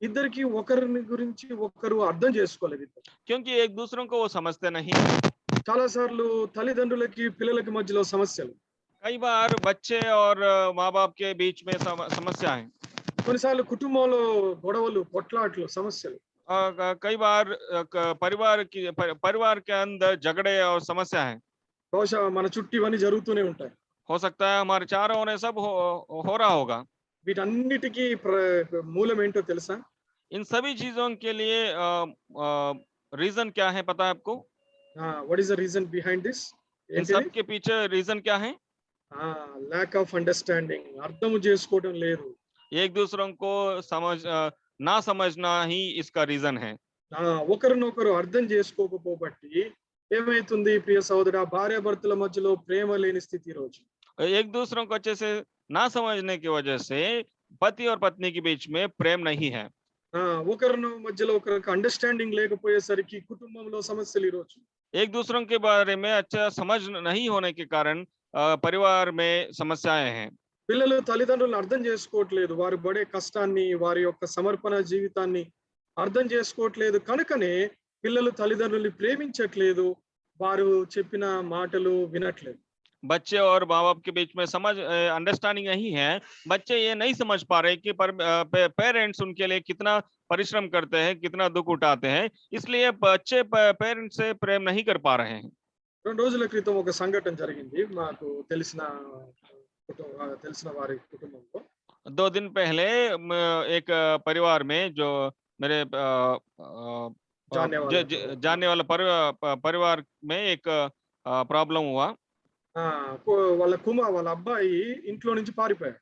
ఇద్దరికి ఒకరిని గురించి ఒకరు అర్థం చేసుకోలేదు.
क्योंकि एक दूसरों को वो समझते नहीं।
చాలా సార్లు తల్లిదండ్రులకి పిల్లలకి మధ్యలో సమస్యలు,
कई बार बच्चे और माँ बाप के बीच में समस्याएं,
కొన్నిసార్లు కుటుంబంలో గొడవలు, కొట్లాట్లు, సమస్యలు,
कई बार परिवार के अंदर झगड़े और समस्या है।
బహుశా మన చుట్టూ ఇవన్నీ జరుగుతూనే ఉంటాయి.
हो सकता है हमारे चारों ओर सब हो रहा होगा।
వీటన్నిటికీ మూలం ఏంటో తెలుసా?
इन सभी चीजों के लिए रीजन क्या है पता है आपको?
What is the reason behind this?
इन सब के पीछे रीजन क्या है?
lack of understanding, అర్థం చేసుకోవడం లేదు.
एक दूसरों को ना समझना ही इसका रीजन है।
ఒకరినొకరు అర్థం చేసుకోకపోబట్టి ఏమైతుంది ప్రియ సహోదరా, భార్యాభర్తల మధ్యలో ప్రేమ లేని స్థితి రోజు.
एक दूसरों को अच्छे से ना समझने की वजह से पति और पत्नी के बीच में प्रेम नहीं है।
ఒకరి మధ్యలో ఒకరికి అండర్స్టాండింగ్ లేకపోయేసరికి కుటుంబంలో సమస్యలు ఈ రోజు.
एक दूसरों के बारे में अच्छा समझ नहीं होने के कारण परिवार में समस्याएं हैं।
పిల్లలు తల్లిదండ్రులను అర్థం చేసుకోవట్లేదు. వారు పడే కష్టాన్ని, వారి యొక్క సమర్పణ జీవితాన్ని అర్థం చేసుకోవట్లేదు కనుకనే పిల్లలు తల్లిదండ్రుల్ని ప్రేమించట్లేదు. వారు చెప్పిన మాటలు వినట్లేదు.
बच्चे और माँ बाप के बीच में समझ अंडरस्टैंडिंग नहीं है। बच्चे ये नहीं समझ पा रहे कि पेरेंट्स उनके लिए कितना परिश्रम करते हैं, कितना दुख उठाते हैं, इसलिए बच्चे पेरेंट्स से प्रेम नहीं कर पा रहे हैं।
2 రోజుల క్రితం ఒక సంఘటన జరిగింది. మాకు తెలిసిన వారి కుటుంబంలో.
2 दिन पहले एक परिवार में जो मेरे
जानने वाले
जानने वाला परिवार में एक प्रॉब्लम हुआ।
ఆ! వాళ్ళ అబ్బాయి ఇంట్లో నుంచి పారిపోయాడు.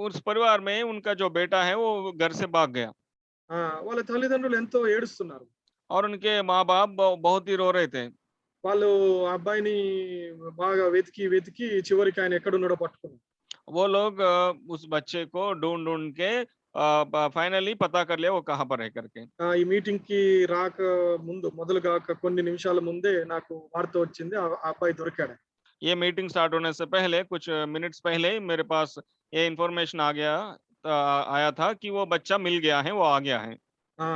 उस परिवार में उनका जो बेटा है वो घर से भाग गया
ఆ! వాళ్ళ తల్లిదండ్రులు ఎంతో ఏడుస్తున్నారు.
और उनके माँ बाप बहुत ही रो रहे थे।
వాళ్ళు ఆ అబ్బాయిని బాగా వెతికి చివరికి ఆయన ఎక్కడున్నాడో పట్టుకున్నారు.
वो लोग उस बच्चे को ढूंढ के फाइनली पता कर लिया वो कहाँ पर है करके।
ఈ మీటింగ్‌కి రాక ముందు మొదలుగాక కొన్ని నిమిషాల ముందే నాకు వార్త వచ్చింది. ఆ అబ్బాయి దొరికాడు.
ये मीटिंग स्टार्ट होने से पहले कुछ मिनट्स पहले मेरे पास ये इंफॉर्मेशन आया था कि वो बच्चा मिल गया है, वो आ गया है।
ఆ!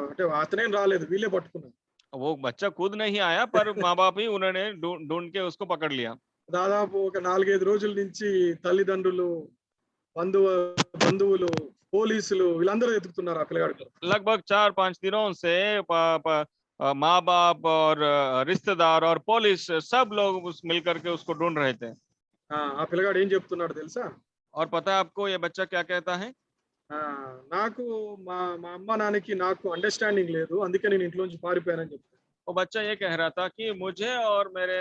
అంటే అతనేం రాలేదు. వీళ్ళే పట్టుకున్నారు.
वो बच्चा खुद नहीं आया पर माँ बाप ही उन्होंने ढूंढ के उसको पकड़ लिया।
దాదాపు ఒక 4, 5 రోజుల నుంచి తల్లిదండ్రులు, బంధువులు, పోలీసులు వీళ్ళందరూ వెతుకుతున్నారు ఆ పిల్లగాడి కోసం.
लगभग 4-5 दिनों से माँ बाप और रिश्तेदार और पुलिस सब लोग मिलकर के उसको ढूंढ रहे थे।
ఆ పిల్లగాడు ఏం చెప్తున్నాడో తెలుసా?
और पता है आपको ये बच्चा क्या कहता है?
ఆ! నాకు మా మా అమ్మ నాన్నకి నాకు అండర్‌స్టాండింగ్ లేదు. అందుకే నేను ఇంట్లో నుంచి పారిపోయానని చెప్తాడు.
वो बच्चा ये कह रहा था कि मुझे और मेरे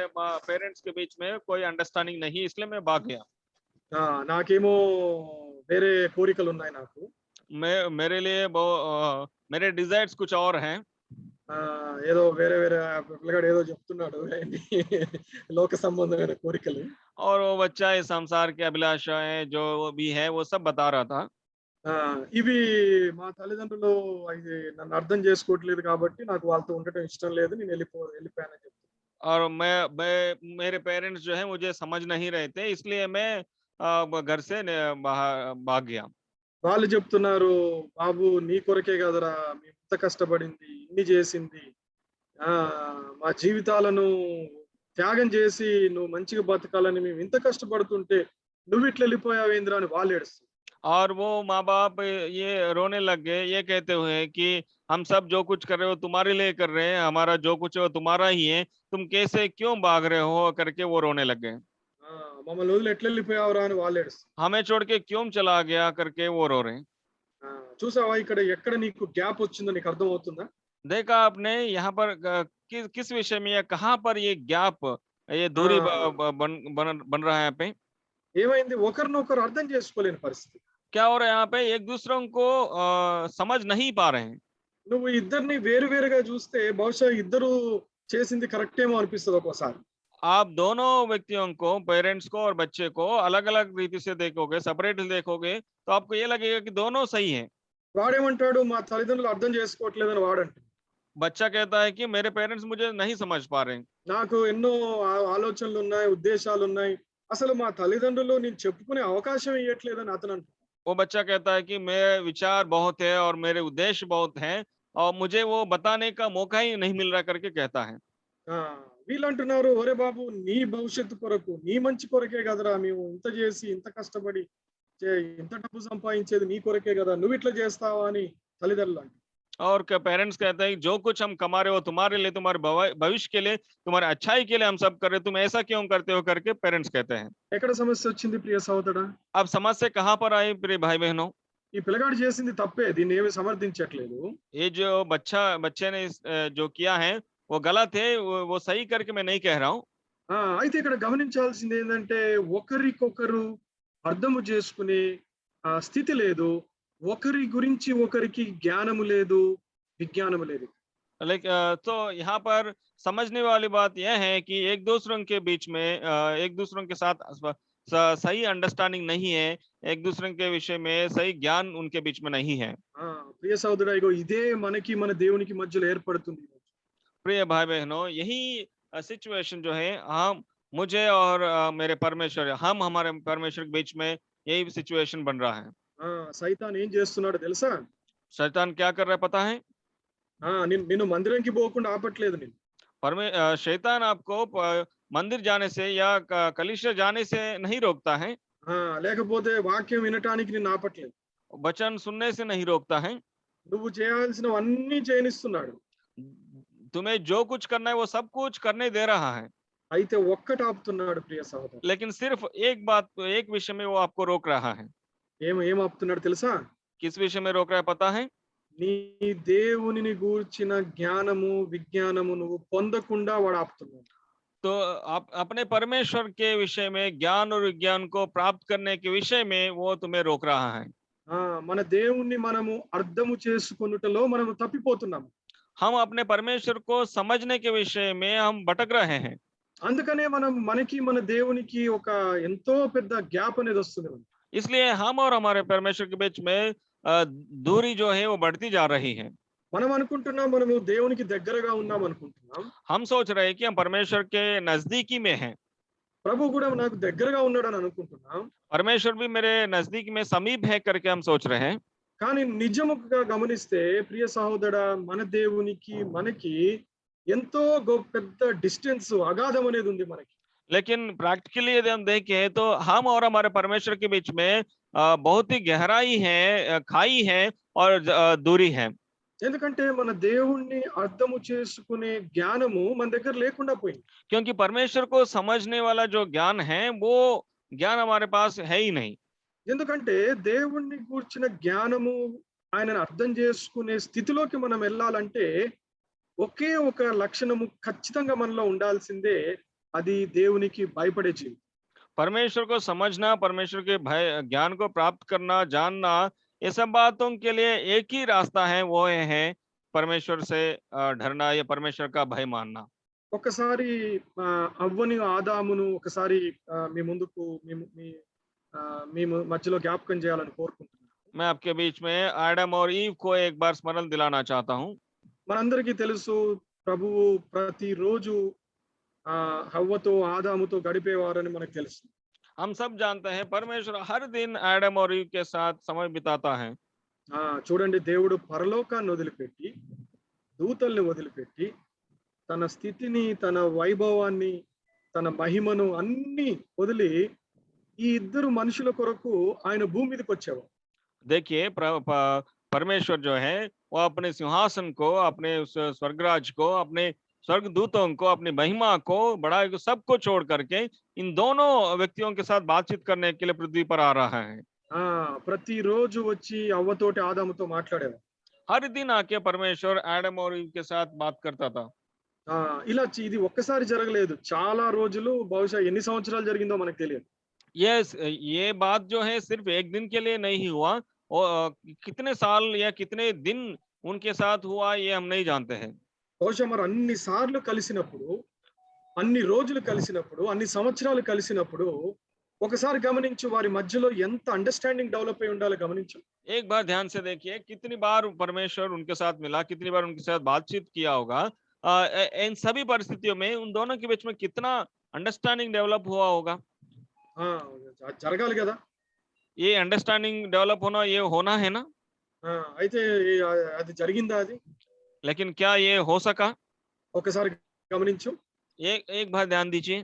पेरेंट्स के बीच में कोई अंडरस्टैंडिंग नहीं, इसलिए मैं भाग गया।
ఆ! నాకేమో వేరే కోరికలున్నాయి నాకు.
मेरे लिए वो मेरे डिजायर्स कुछ और हैं।
ఏదో వేరే పిల్లగాడు ఏదో చెప్తున్నాడు. లోక సంబంధమైన కోరికలు.
और वो बच्चा इस संसार की अभिलाषाएं जो भी है वो सब बता रहा था।
ఇవి మా తల్లిదండ్రులు నన్ను అర్థం చేసుకోవట్లేదు కాబట్టి నాకు వాళ్ళతో ఉండటం ఇష్టం లేదు. నేను వెళ్ళిపోయానని చెప్తాను.
और मेरे पेरेंट्स जो है मुझे समझ नहीं रहे थे, इसलिए मैं घर से भाग गया।
వాళ్ళు చెప్తున్నారు, బాబు నీ కొరకే కదరా మేము ఇంత కష్టపడింది, ఇన్ని చేసింది. మా జీవితాలను త్యాగం చేసి నువ్వు మంచిగా బతకాలని మేము ఇంత కష్టపడుతుంటే నువ్వు ఇట్లా వెళ్ళిపోయావేంద్రా అని వాళ్ళు ఏడుస్తారు.
और वो माँ बाप ये रोने लग गए, ये कहते हुए कि हम सब जो कुछ कर रहे हो तुम्हारे लिए कर रहे हैं, हमारा जो कुछ है वो तुम्हारा ही है, तुम कैसे क्यों भाग रहे हो करके वो रोने लग गए।
మమ్మల్ని వదిలి ఎట్లా వెళ్ళిపోయావురా అని వాళ్ళు ఏడుస్తారు.
हमें छोड़ के क्यों चला गया करके वो रो रहे हैं।
చూసావా ఇక్కడ ఎక్కడ నీకు గ్యాప్ వచ్చిందో నీకు అర్థం అవుతుందా?
देखा आपने यहाँ पर किस विषय में या कहाँ पर ये गैप, ये दूरी बन रहा है यहाँ पे?
ఏమైంది? ఒకరినొకరు అర్థం చేసుకోలేని పరిస్థితి.
क्या हो रहा है यहाँ पे? एक दूसरों को समझ नहीं पा रहे हैं।
నువ్వు ఇద్దరిని వేరువేరుగా చూస్తే బహుశా ఇద్దరు చేసింది కరెక్ట్ ఏమో అనిపిస్తుంది ఒక్కోసారి.
आप दोनों व्यक्तियों को, पेरेंट्स को और बच्चे को अलग अलग रीति से देखोगे, सेपरेट देखोगे तो आपको ये लगेगा कि दोनों सही है।
వాడేమంటాడు, మా తల్లిదండ్రులు అర్థం చేసుకోవట్లేదని వాడంటాడు.
बच्चा कहता है कि मेरे पेरेंट्स मुझे नहीं समझ पा रहे।
నాకు ఎన్నో ఆలోచనలు ఉన్నాయి, ఉద్దేశాలు ఉన్నాయి. అసలు మా తల్లిదండ్రులు నేను చెప్పుకునే అవకాశం ఇవ్వట్లేదని అతను అంటాడు.
वो बच्चा कहता है कि मेरे विचार बहुत है और मेरे उद्देश्य बहुत हैं और मुझे वो बताने का मौका ही नहीं मिल रहा करके कहता है।
వీళ్ళు అంటున్నారు, ఒరే బాబు నీ భవిష్యత్తు కొరకు, నీ మంచి కొరకే కదరా మేము ఇంత చేసి ఇంత కష్టపడి ఇంత డబ్బు సంపాదించేది నీ కొరకే కదా, నువ్వు ఇట్లా చేస్తావా అని తల్లిదండ్రులు అంటారు.
और पेरेंट्स कहते हैं जो कुछ हम कमा रहे हो तुम्हारे लिए, तुम्हारे भविष्य के लिए, तुम्हारे अच्छाई के लिए हम सब कर रहे, तुम ऐसा क्यों करते हो करके पेरेंट्स कहते हैं।
ఎక్కడ సమస్య వచ్చింది ప్రియ సహోదరా?
अब समस्या कहाँ पर आई प्रिय भाई बहनों?
ఈ పిల్లగాడు చేసింది తప్పే, దీన్ని ఏమి సమర్థించట్లేదు.
ये जो बच्चे ने जो किया है वो गलत है, वो सही करके मैं नहीं कह रहा हूँ।
అయితే ఇక్కడ గమనించాల్సింది ఏంటంటే ఒకరికొకరు అర్థము చేసుకునే స్థితి లేదు. ఒకరి గురించి ఒకరికి జ్ఞానము లేదు, విజ్ఞానము లేదు.
तो यहाँ पर समझने वाली बात यह है कि एक दूसरों के बीच में एक दूसरों के साथ सही अंडरस्टैंडिंग नहीं है, एक दूसरे के विषय में सही ज्ञान उनके बीच में नहीं है।
ప్రియ సహోదరా, ఇగో ఇదే మనకి మన దేవునికి మధ్యలో ఏర్పడుతుంది.
प्रिय भाई बहनों, यही सिचुएशन जो है हम मुझे और मेरे परमेश्वर, हम हमारे परमेश्वर के बीच में यही सिचुएशन बन रहा है।
సైతాన్ ఏం చేస్తున్నాడు తెలుసా?
शैतान क्या कर रहा है पता है?
నిన్ను మందిరంకి పోకుండా ఆపట్లేదు నేను.
शैतान आपको मंदिर जाने से या कलीसिया जाने से नहीं रोकता है,
లేకపోతే వాక్యం వినటానికి నిన్ను ఆపట్లేదు.
वचन सुनने से नहीं रोकता है।
నువ్వు చేయాల్సినవన్నీ చేయనిస్తున్నాడు.
तुम्हें जो कुछ करना है वो सब कुछ करने दे रहा है,
అయితే ఒక్కటి ఆపుతున్నాడు ప్రియ సహోదరు.
लेकिन सिर्फ एक बात, एक विषय में वो आपको रोक रहा है।
ఏం ఆపుతున్నాడు తెలుసా?
किस विषय में रोक रहा है पता है?
నీ దేవునిని గూర్చిన జ్ఞానము విజ్ఞానము నువ్వు పొందకుండా వాడు ఆపుతున్నాడు.
तो आप अपने परमेश्वर के विषय में ज्ञान और विज्ञान को प्राप्त करने के विषय में वो तुम्हें रोक रहा है।
మన దేవుణ్ణి మనము అర్థము చేసుకొనుటలో మనము తప్పిపోతున్నాము.
हम अपने परमेश्वर को समझने के विषय में हम भटक रहे हैं।
అందుకనే మనకి మన దేవునికి ఒక ఎంతో పెద్ద గ్యాప్ అనేది వస్తుంది.
इसलिए हम और हमारे परमेश्वर के बीच में दूरी जो है वो बढ़ती जा रही है।
మనం అనుకుంటున్నాం మనము దేవునికి దగ్గరగా ఉన్నాం అనుకుంటున్నాం.
हम सोच रहे हैं कि हम परमेश्वर के नजदीकी में हैं।
ప్రభు కూడా నాకు దగ్గరగా ఉన్నాడని అనుకుంటున్నాం.
परमेश्वर भी मेरे नजदीक में समीप है करके हम सोच रहे हैं।
కానీ నిజముగా గమనిస్తే ప్రియ సహోదరా, మన దేవునికి మనకి ఎంతో పెద్ద డిస్టెన్స్, అగాధం అనేది ఉంది మనకి.
लेकिन प्रैक्टिकली यदि हम देखें तो हम और हमारे परमेश्वर के बीच में बहुत ही गहराई है, खाई है और दूरी है।
ఎందుకంటే మన దేవుణ్ణి అర్థము చేసుకునే జ్ఞానము మన దగ్గర లేకుండా పోయింది.
क्योंकि परमेश्वर को समझने वाला जो ज्ञान है वो ज्ञान हमारे पास है ही नहीं।
ఎందుకంటే దేవుణ్ణి గూర్చిన జ్ఞానము, ఆయనను అర్థం చేసుకునే స్థితిలోకి మనం వెళ్ళాలంటే ఒకే ఒక లక్షణము ఖచ్చితంగా మనలో ఉండాల్సిందే, అది దేవునికి భయపడే జీవితం.
परमेश्वर को समझना, परमेश्वर के भय ज्ञान को प्राप्त करना, जानना, ये सब बातों के लिए एक ही रास्ता है, वो है परमेश्वर से डरना या परमेश्वर का भय मानना।
ఒకసారి అవ్వని ఆదామును ఒకసారి మీ ముందుకు మీ మధ్యలో జ్ఞాపకం చేయాలని కోరుకుంటున్నాను.
मैं आपके बीच में आदम और ईव को एक बार स्मरण दिलाना चाहता हूँ।
మనందరికీ తెలుసు, ప్రభువు ప్రతిరోజు హవ్వతో ఆదాముతో గడిపేవారని మనకు తెలుసు.
हम सब जानते हैं परमेश्वर हर दिन आदम और ईव के साथ समय बिताता है।
చూడండి, దేవుడు పరలోకాన్ని వదిలిపెట్టి, దూతల్ని వదిలిపెట్టి, తన స్థితిని, తన వైభవాన్ని, తన మహిమను అన్ని వదిలి ఈ ఇద్దరు మనుషుల కొరకు ఆయన భూమి మీదకి వచ్చేవారు.
देखिए परमेश्वर जो है वो अपने सिंहासन को, अपने स्वर्गराज को, अपने स्वर्गदूतों को, अपनी महिमा को, बड़ाई को, सबको छोड़ करके इन दोनों व्यक्तियों के साथ बातचीत करने के लिए पृथ्वी पर आ रहा है।
ప్రతిరోజు వచ్చి అవ్వతోటి ఆదాముతో మాట్లాడేవారు.
हर दिन आके परमेश्वर आदम और ईव के साथ बात करता था।
ఇలా ఇది ఒక్కసారి జరగలేదు, చాలా రోజులు, బహుశా ఎన్ని సంవత్సరాలు జరిగిందో మనకు తెలియదు.
ये बात जो है सिर्फ एक दिन के लिए नहीं हुआ, और कितने साल या कितने दिन उनके साथ हुआ ये हम नहीं जानते हैं।
బహుశా మరి అన్ని సార్లు కలిసినప్పుడు, అన్ని రోజులు కలిసినప్పుడు, అన్ని సంవత్సరాలు కలిసినప్పుడు ఒకసారి గమనించు, వారి మధ్యలో ఎంత అండర్స్టాండింగ్ డెవలప్ అయి ఉండాలో గమనించు.
एक बार ध्यान से देखिए, कितनी बार परमेश्वर उनके साथ मिला, कितनी बार उनके साथ बातचीत किया होगा। इन सभी परिस्थितियों में उन दोनों के बीच में कितना अंडरस्टैंडिंग डेवलप हुआ होगा।
జరగాలి కదా.
ये अंडरस्टैंडिंग डेवलप होना, ये होना है ना।
అయితే అది జరిగిందా? అది
लेकिन क्या ये हो सका?
ఒకసారి గమనించు.
एक बार ध्यान दीजिए,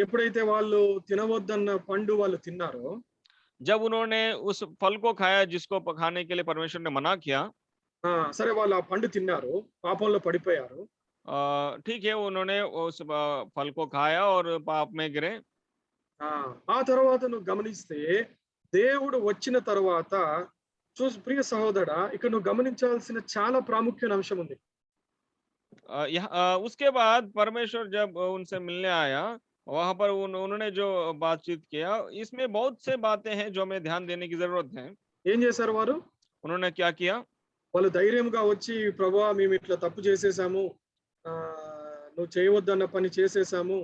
ఎప్పుడైతే వాళ్ళు తినవద్దన్న పండు వాళ్ళు తిన్నారో,
जब उन्होंने उस फल को खाया जिसको खाने के लिए परमेश्वर ने मना किया,
సరే వాళ్ళు ఆ పండు తిన్నారు, పాపంలో పడిపోయారు.
ठीक है, उन्होंने उस फल को खाया और पाप में गिरे।
ఆ తర్వాత నువ్వు గమనిస్తే దేవుడు వచ్చిన తర్వాత చూసి, ప్రియ సహోదరా, ఇక్కడ నువ్వు గమనించాల్సిన చాలా ప్రాముఖ్యమైన అంశం ఉంది.
उसके बाद परमेश्वर जब उनसे मिलने आया, वहां पर उन्होंने जो बातचीत किया, इसमें बहुत से बातें हैं जो हमें ध्यान देने की जरूरत है।
ఏం చేశారు వారు?
उन्होंने क्या किया?
వాళ్ళు ధైర్యంగా వచ్చి, ప్రభువా మేము ఇట్లా తప్పు చేసేసాము, నువ్వు చేయవద్దన్న పని చేసేసాము,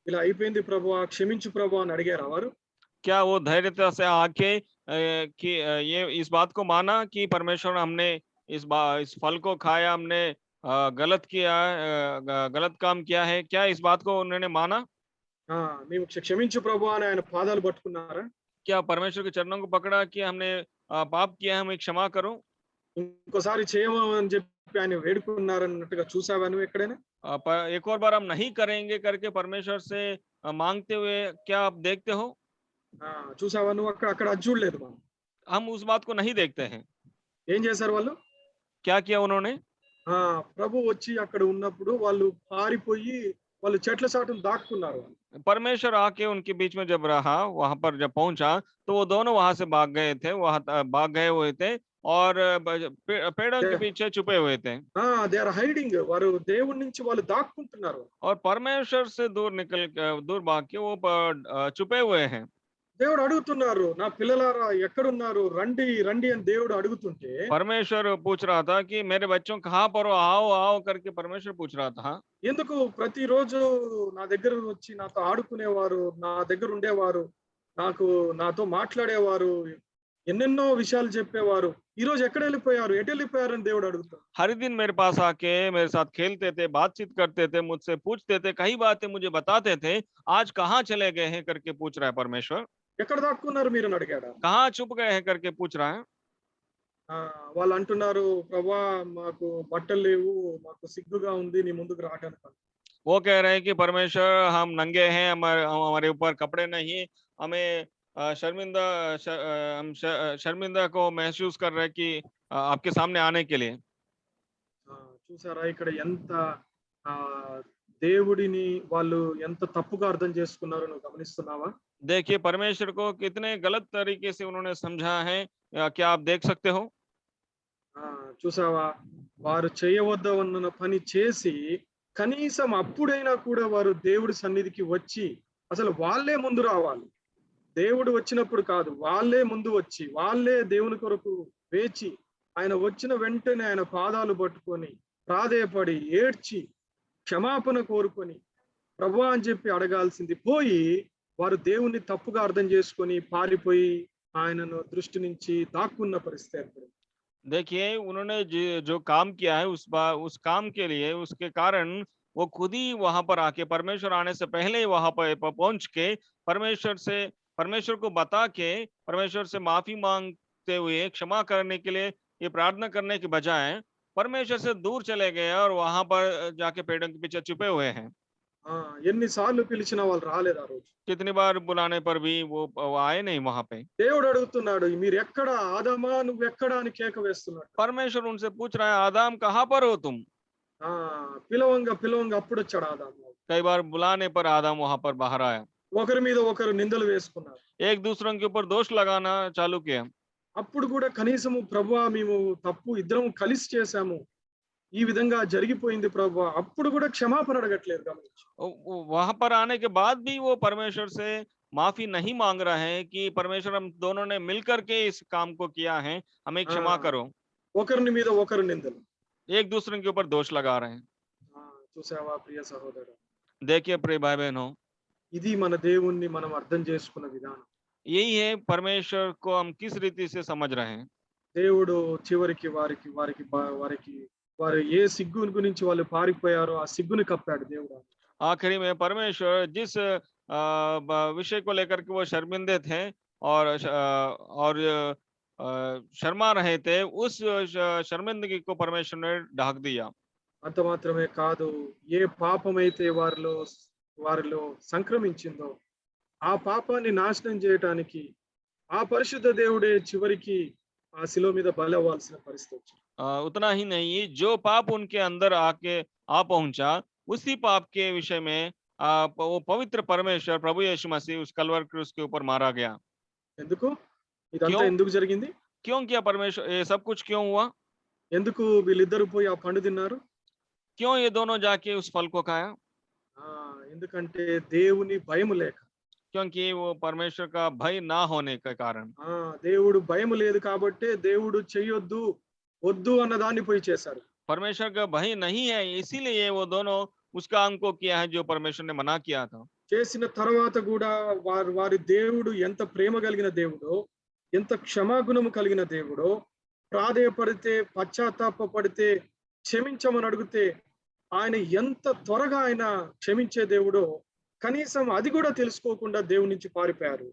ఇలా అయిపోయింది ప్రభువా, క్షమించు ప్రభువా అని అడిగారా వారు?
क्या वो धैर्यता से आके कि ये इस बात को माना कि परमेश्वर हमने इस फल को खाया, हमने गलत किया, गलत काम किया है, क्या इस बात को उन्होंने माना?
మేము క్షమించు ప్రభు అని ఆయన పాదాలు పట్టుకున్నారా?
क्या परमेश्वर के चरणों को पकड़ा कि हमने पाप किया, हमें क्षमा करो?
ఇంకోసారి చేయము అని చెప్పి ఆయన వేడుకున్నారన్నట్టుగా చూసావా నువ్వు ఎక్కడైనా?
एक और बार हम नहीं करेंगे करके परमेश्वर से मांगते हुए क्या आप देखते हो?
చూసావా నువ్వు? అక్కడ అక్కడ అది చూడలేదు మనం.
हम उस बात को नहीं देखते हैं.
ఏం చేశారు వాళ్ళు?
क्या किया उन्होंने?
ప్రభు వచ్చి అక్కడ ఉన్నప్పుడు వాళ్ళు పారిపోయి వాళ్ళు చెట్ల చాటున దాక్కున్నారు.
परमेश्वर आके उनके बीच में जब रहा, वहां पर जब पहुंचा तो वो दोनों वहां से भाग गए थे, वहां भाग गए हुए थे और पेड़ों के पीछे छुपे हुए थे.
They are hiding. వారు దేవుడి నుంచి వాళ్ళు దాక్కుంటున్నారు.
और परमेश्वर से दूर भाग के वो छुपे हुए हैं.
దేవుడు అడుగుతున్నారు, నా పిల్లలారా ఎక్కడున్నారు, రండి రండి అని దేవుడు అడుగుతుంటే
परमेश्वर पूछ रहा था कि मेरे बच्चों कहाँ पर हो, आओ आओ करके परमेश्वर पूछ रहा था.
ఎందుకు ప్రతిరోజు నా దగ్గర వచ్చి నాతో ఆడుకునేవారు, నా దగ్గర ఉండేవారు, నాతో మాట్లాడేవారు, ఎన్నెన్నో విషయాలు చెప్పేవారు, ఈ రోజు ఎక్కడ వెళ్ళిపోయారు, ఎటు వెళ్ళిపోయారు అని దేవుడు అడుగుతాడు.
हर दिन मेरे पास आके मेरे साथ खेलते थे, बातचीत करते थे, मुझसे पूछते थे, कई बातें मुझे बताते थे, आज कहाँ चले गए हैं करके पूछ रहा है परमेश्वर.
ఎక్కడ దాక్కున్నారు మీరు అని అడిగాడు.
कहाँ छुप गए हैं करके पूछ रहा है.
వాళ్ళు అంటున్నారు, ప్రభా మాకు బట్టలు లేవు, మాకు సిగ్గుగా ఉంది నీ ముందుకు రావడానికి.
वो कह रहे हैं कि परमेश्वर हम नंगे हैं, हमारे ऊपर कपड़े नहीं, हमें शर्मिंदा को महसूस कर रहे हैं कि आपके सामने आने के लिए.
చూసారా ఇక్కడ ఎంత దేవుడిని వాళ్ళు ఎంత తప్పుగా అర్థం చేసుకున్నారో నువ్వు గమనిస్తున్నావా?
देखिए परमेश्वर को कितने गलत तरीके से उन्होंने समझा है, क्या आप देख सकते हो?
చూసావా, వారు చేయవద్దన్న పని చేసి కనీసం అప్పుడైనా కూడా వారు దేవుడి సన్నిధికి వచ్చి అసలు వాళ్ళే ముందు రావాలి. దేవుడు వచ్చినప్పుడు కాదు, వాళ్ళే ముందు వచ్చి వాళ్ళే దేవుని కొరకు వేచి ఆయన వచ్చిన వెంటనే ఆయన పాదాలు పట్టుకొని ప్రాధేయపడి ఏడ్చి క్షమాపణ కోరుకొని ప్రభువా అని చెప్పి అడగాల్సింది పోయి వారు దేవుణ్ణి తప్పుగా అర్థం చేసుకొని పారిపోయి ఆయనను దృష్టి నుంచి దాక్కున్న పరిస్థితి ఏర్పడింది.
देखिए उन्होंने जो काम किया है उस काम के लिए, उसके कारण वो खुद ही वहां पर आके परमेश्वर आने से पहले ही वहां पर पहुंच के परमेश्वर को बता के परमेश्वर से माफी मांगते हुए क्षमा करने के लिए ये प्रार्थना करने के बजाय परमेश्वर से दूर चले गए और वहां पर जाके पेड़ों के पीछे छुपे हुए हैं.
ఎన్నిసార్లు పిలిచినా వాళ్ళు రాలేదు ఆ రోజు.
कितनी बार बुलाने पर भी वो आए नहीं वहां पे.
దేవుడు అడుగుతున్నాడు, మీరు ఎక్కడ, ఆదామా నువ్వు ఎక్కడ అని కేక వేస్తున్నాడు.
परमेश्वर उनसे पूछ रहा है, आदम कहाँ पर हो तुम?
పిలవంగా పిలవంగా అప్పుడు వచ్చాడు ఆదాము.
कई बार बुलाने पर आदम वहां पर बाहर आया.
ఒకరి మీద ఒకరు నిందలు వేసుకున్నారు.
एक दूसरे के ऊपर दोष लगाना चालू किया.
అప్పుడు కూడా కనీసము ప్రభువా మేము తప్పు ఇద్దరం కలిసి చేశాము, ఈ విధంగా జరిగిపోయింది ప్రభువా, అప్పుడు కూడా క్షమాపణ అడగట్లేదు. గమనించు,
वहां पर आने के बाद भी वो परमेश्वर से माफी नहीं मांग रहे हैं कि परमेश्वर हम दोनों ने मिलकर के इस काम को किया है, हमें क्षमा करो.
ఒకరిని మీద ఒకరు నిందలు,
एक दूसरे के ऊपर दोष लगा रहे हैं.
చూసావా ప్రియ సహోదరు?
देखिए प्रिय भाई बहनों,
ఇది మన దేవుణ్ణి మనం అర్థం చేసుకున్న విధానం.
यही है परमेश्वर को हम किस रीति से समझ रहे हैं.
దేవుడు చివరికి వారు ఏ సిగ్గు గురించి వాళ్ళు పారిపోయారో ఆ సిగ్గుని కప్పాడు దేవుడు.
आखिरी में परमेश्वर जिस विषय को लेकर के वो शर्मिंदे थे और शर्मा रहे थे, उस शर्मिंदगी को परमेश्वर ने ढाक दिया.
అంత మాత్రమే కాదు, ఏ పాపమైతే వారిలో సంక్రమించిందో ఆ పాపాన్ని నాశనం చేయటానికి ఆ పరిశుద్ధ దేవుడే చివరికి ఆ శిలువ మీద బలి అవ్వాల్సిన పరిస్థితి వచ్చింది.
उतना ही नहीं, जो पाप उनके अंदर आके आ पहुंचा, उसी पाप के विषय में वो पवित्र परमेश्वर प्रभु यीशु मसीह उस कलवर क्रूस के ऊपर मारा गया.
ఎందుకు ఇదంతా ఎందుకు జరిగింది?
क्यों किया परमेश्वर ये सब कुछ? क्यों हुआ?
ఎందుకు వీళ్ళిద్దరు పోయి ఆ పండు తిన్నారు?
क्यों ये दोनों जाके उस फल को खाया?
ఎందుకంటే దేవుని భయం లేక,
क्योंकि वो परमेश्वर का भय ना होने के कारण.
దేవుడు భయం లేదు కాబట్టి దేవుడు చెయ్యొద్దు వద్దు అన్న దాన్ని పోయి చేశారు.
परमेश्वर का भय नहीं है, इसीलिए वो दोनों उस काम को किया है जो परमेश्वर ने मना किया था.
చేసిన తర్వాత కూడా వారి దేవుడు ఎంత ప్రేమ కలిగిన దేవుడో, ఎంత క్షమాగుణము కలిగిన దేవుడో, ప్రాధేయపడితే పశ్చాత్తాప పడితే క్షమించమని అడిగితే ఆయన ఎంత త్వరగా ఆయన క్షమించే దేవుడో కనీసం అది కూడా తెలుసుకోకుండా దేవుని నుంచి పారిపోయారు.